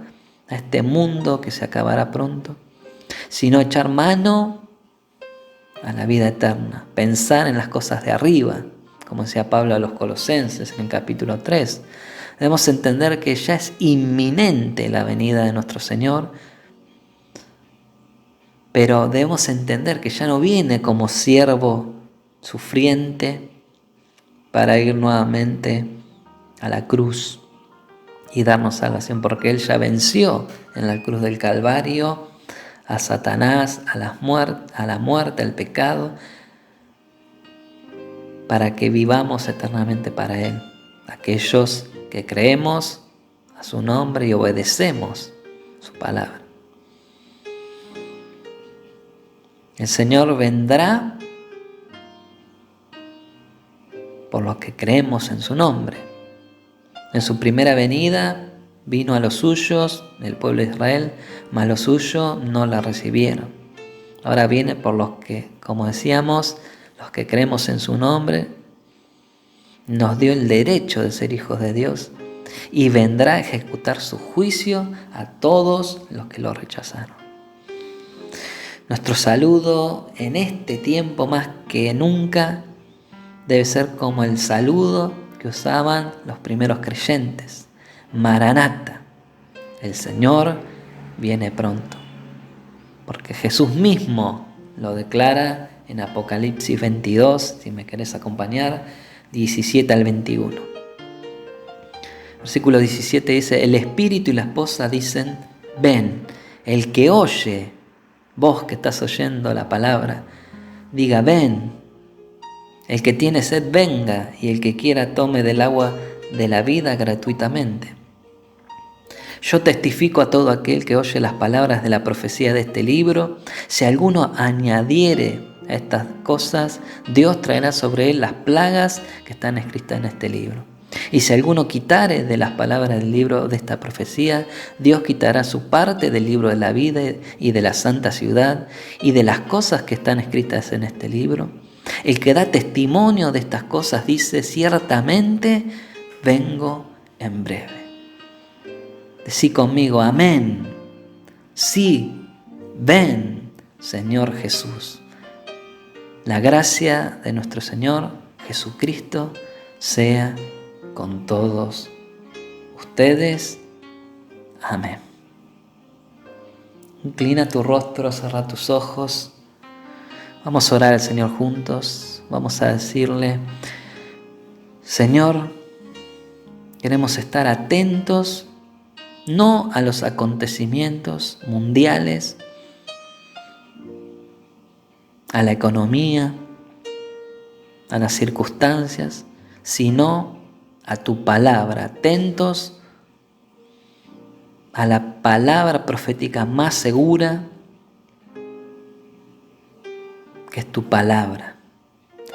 a este mundo que se acabará pronto, sino echar mano a la vida eterna, pensar en las cosas de arriba, como decía Pablo a los Colosenses en el capítulo 3. Debemos entender que ya es inminente la venida de nuestro Señor, pero debemos entender que ya no viene como siervo sufriente para ir nuevamente a la cruz y darnos salvación, porque Él ya venció en la cruz del Calvario a Satanás, a la muerte, al pecado, para que vivamos eternamente para Él. Aquellos que creemos a su nombre y obedecemos su palabra. El Señor vendrá por los que creemos en su nombre. En su primera venida vino a los suyos, el pueblo de Israel, mas los suyos no la recibieron. Ahora viene por los que, como decíamos, los que creemos en su nombre, nos dio el derecho de ser hijos de Dios y vendrá a ejecutar su juicio a todos los que lo rechazaron. Nuestro saludo en este tiempo más que nunca debe ser como el saludo que usaban los primeros creyentes. Maranata, el Señor viene pronto. Porque Jesús mismo lo declara en Apocalipsis 22, si me querés acompañar, 17 al 21. Versículo 17 dice, el Espíritu y la esposa dicen, ven. El que oye, vos que estás oyendo la palabra, diga, ven. El que tiene sed, venga, y el que quiera tome del agua de la vida gratuitamente. Yo testifico a todo aquel que oye las palabras de la profecía de este libro. Si alguno añadiere a estas cosas, Dios traerá sobre él las plagas que están escritas en este libro. Y si alguno quitare de las palabras del libro de esta profecía, Dios quitará su parte del libro de la vida y de la santa ciudad y de las cosas que están escritas en este libro. El que da testimonio de estas cosas dice, ciertamente vengo en breve. Decí conmigo, amén. Sí, ven, Señor Jesús. La gracia de nuestro Señor Jesucristo sea con todos ustedes. Amén. Inclina tu rostro, cierra tus ojos. Vamos a orar al Señor juntos. Vamos a decirle: Señor, queremos estar atentos no a los acontecimientos mundiales, a la economía, a las circunstancias, sino a tu palabra, atentos a la palabra profética más segura, que es tu palabra,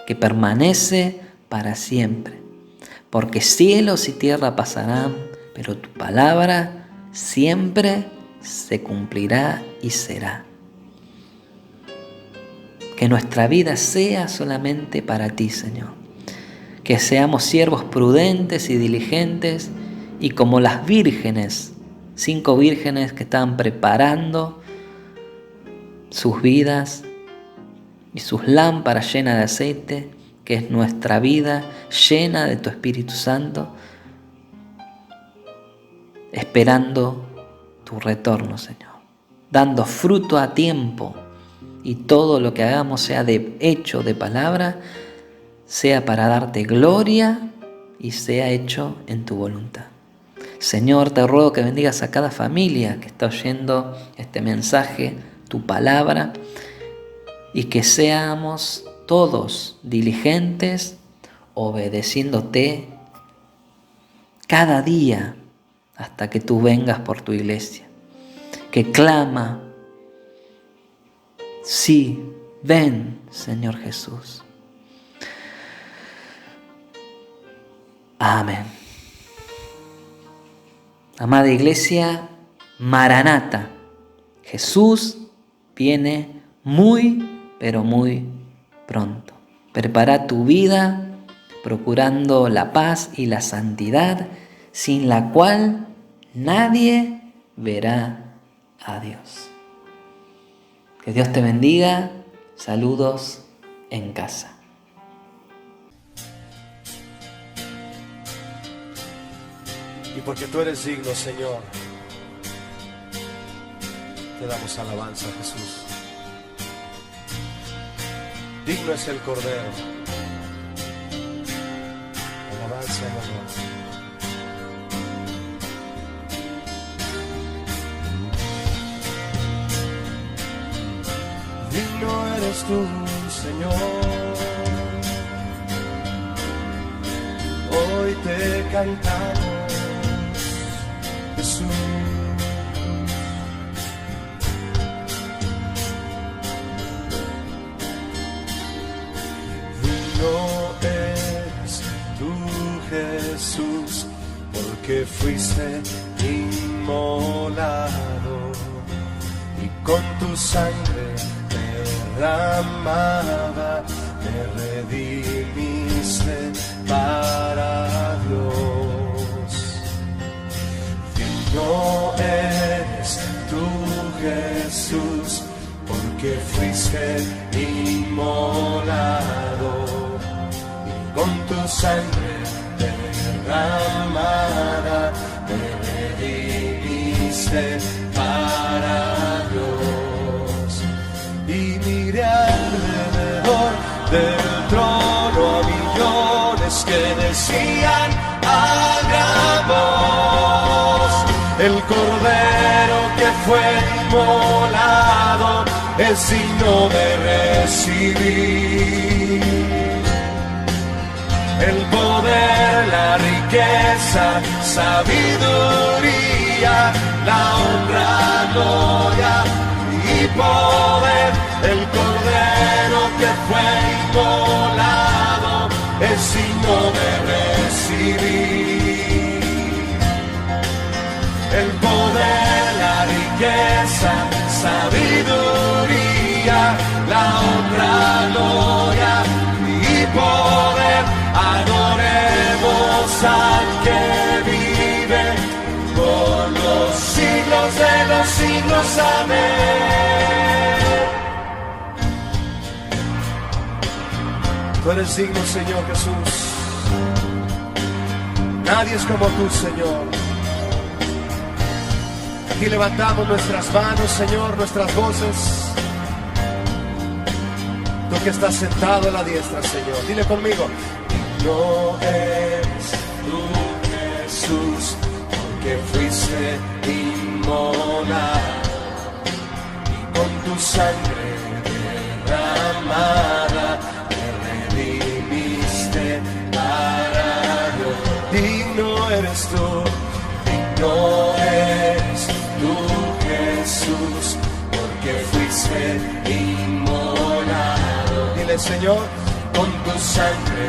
que permanece para siempre. Porque cielos y tierra pasarán, pero tu palabra siempre se cumplirá y será. Que nuestra vida sea solamente para ti, Señor. Que seamos siervos prudentes y diligentes, y como las vírgenes, 5 vírgenes que estaban preparando sus vidas y sus lámparas llenas de aceite, que es nuestra vida llena de tu Espíritu Santo, esperando tu retorno, Señor, dando fruto a tiempo, y todo lo que hagamos sea de hecho, de palabra, sea para darte gloria y sea hecho en tu voluntad. Señor, te ruego que bendigas a cada familia que está oyendo este mensaje, tu palabra, y que seamos todos diligentes, obedeciéndote cada día hasta que tú vengas por tu iglesia, que clama: sí, ven, Señor Jesús. Amén. Amada iglesia, Maranata, Jesús viene muy, pero muy pronto. Prepara tu vida procurando la paz y la santidad, sin la cual nadie verá a Dios. Que Dios te bendiga. Saludos en casa. Y porque tú eres digno, Señor, te damos alabanza, Jesús. Digno es el Cordero. Alabanza y honor. Digno eres tú, Señor. Hoy te cantamos, Jesús. Digno eres tú, Jesús, porque fuiste inmolado y con tu sangre derramada me redimiste para Dios. Digno eres tú, Jesús, porque fuiste inmolado y con tu sangre derramada me redimiste para Dios. Y miré alrededor del trono a millones que decían a gran voz: el Cordero que fue inmolado es digno de recibir el poder, la riqueza, sabiduría, la honra, gloria y poder. El Cordero que fue inmolado es digno de recibir el poder, la riqueza, sabiduría, la honra, gloria y poder. Adoremos al que vive por los siglos de los siglos. Amén. Tú eres digno, Señor Jesús. Nadie es como tú, Señor. Aquí levantamos nuestras manos, Señor, nuestras voces. Tú que estás sentado a la diestra, Señor. Dile conmigo. No eres tú, Jesús, porque fuiste inmolado y con tu sangre derramada me redimiste para Dios. Digno eres tú, digno eres tú, Jesús, porque fuiste inmolado. Dile, Señor, con tu sangre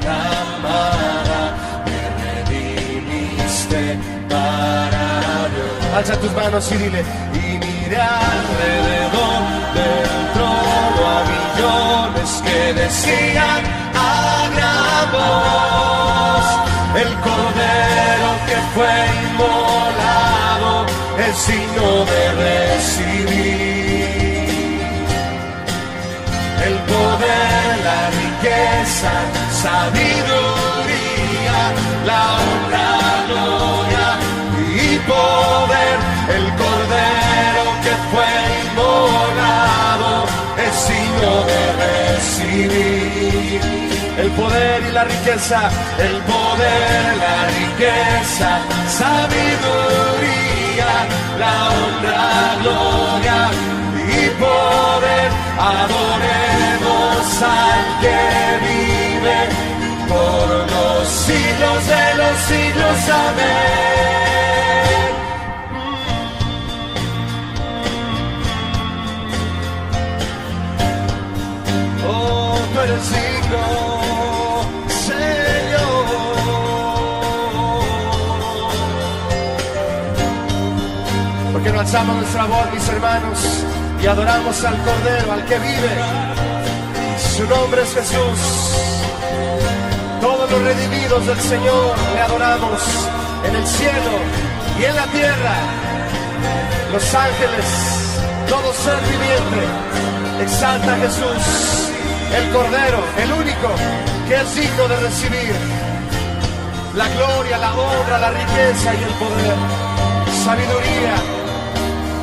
derramada me redimiste para Dios. Alza tus manos y dile, y miré alrededor del trono a millones que decían a gran voz, el Cordero que fue inmolado es digno de recibir el poder, la riqueza, sabiduría, la honra, gloria y poder. El Cordero que fue inmolado es digno de recibir el poder y la riqueza, el poder, la riqueza, sabiduría, la honra, gloria y poder. Adoremos al que vive por los siglos de los siglos. Amén. Oh, tú eres digno, Señor. Porque no alzamos nuestra voz, mis hermanos, y adoramos al Cordero, al que vive. Su nombre es Jesús. Todos los redimidos del Señor le adoramos en el cielo y en la tierra. Los ángeles, todo ser viviente, exalta a Jesús, el Cordero, el único que es digno de recibir la gloria, la honra, la riqueza y el poder, sabiduría.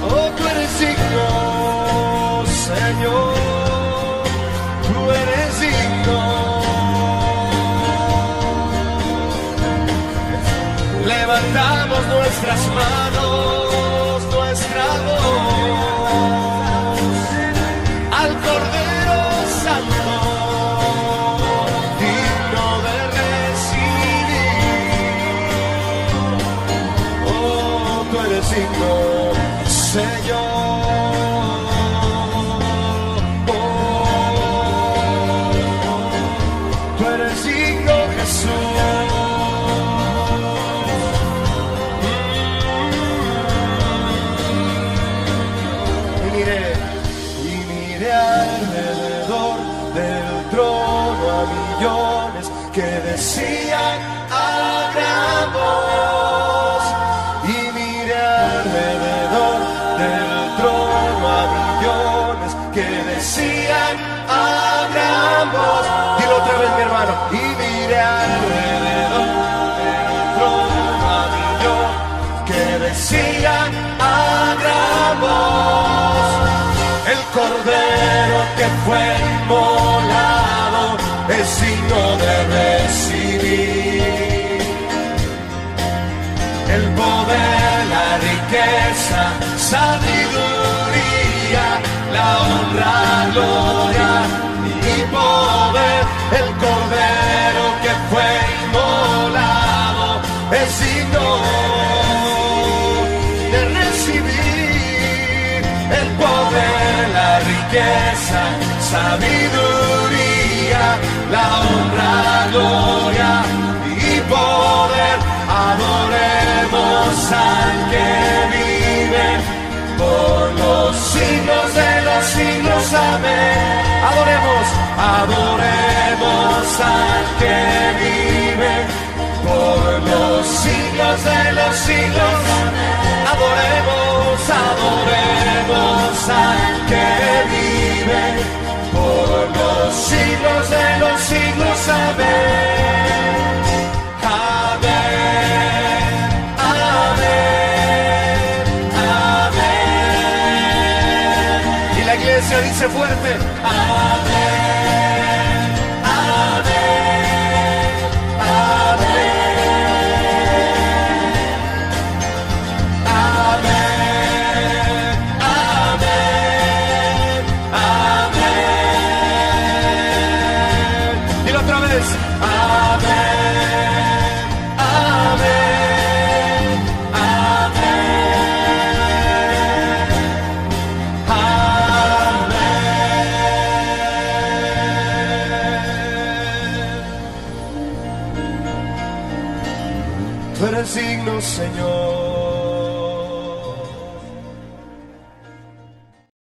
Oh, tú eres digno, Señor, tú eres digno. Levantamos nuestras manos, nuestra voz al Cordero Santo, digno de recibir. Oh, tú eres digno, Señor. Que decían a gran voz, y miré alrededor del trono a millones que decían a gran voz. Dilo otra vez, mi hermano. Y miré alrededor del trono a millones que decían a gran voz, el Cordero que fue inmolado es digno de recibir el poder, la riqueza, sabiduría, la honra, gloria y poder. El Cordero que fue inmolado es digno de recibir el poder, la riqueza, sabiduría, la honra, gloria y poder. Adoremos al que vive por los siglos de los siglos. Amén. Adoremos, adoremos al que vive por los siglos de los siglos. Adoremos, adoremos al que vive por los siglos de iglesia dice fuerte: amén, amén, amén, amén, amén, amén. Dilo otra vez: amén, amén, amén. Tú eres digno, Señor.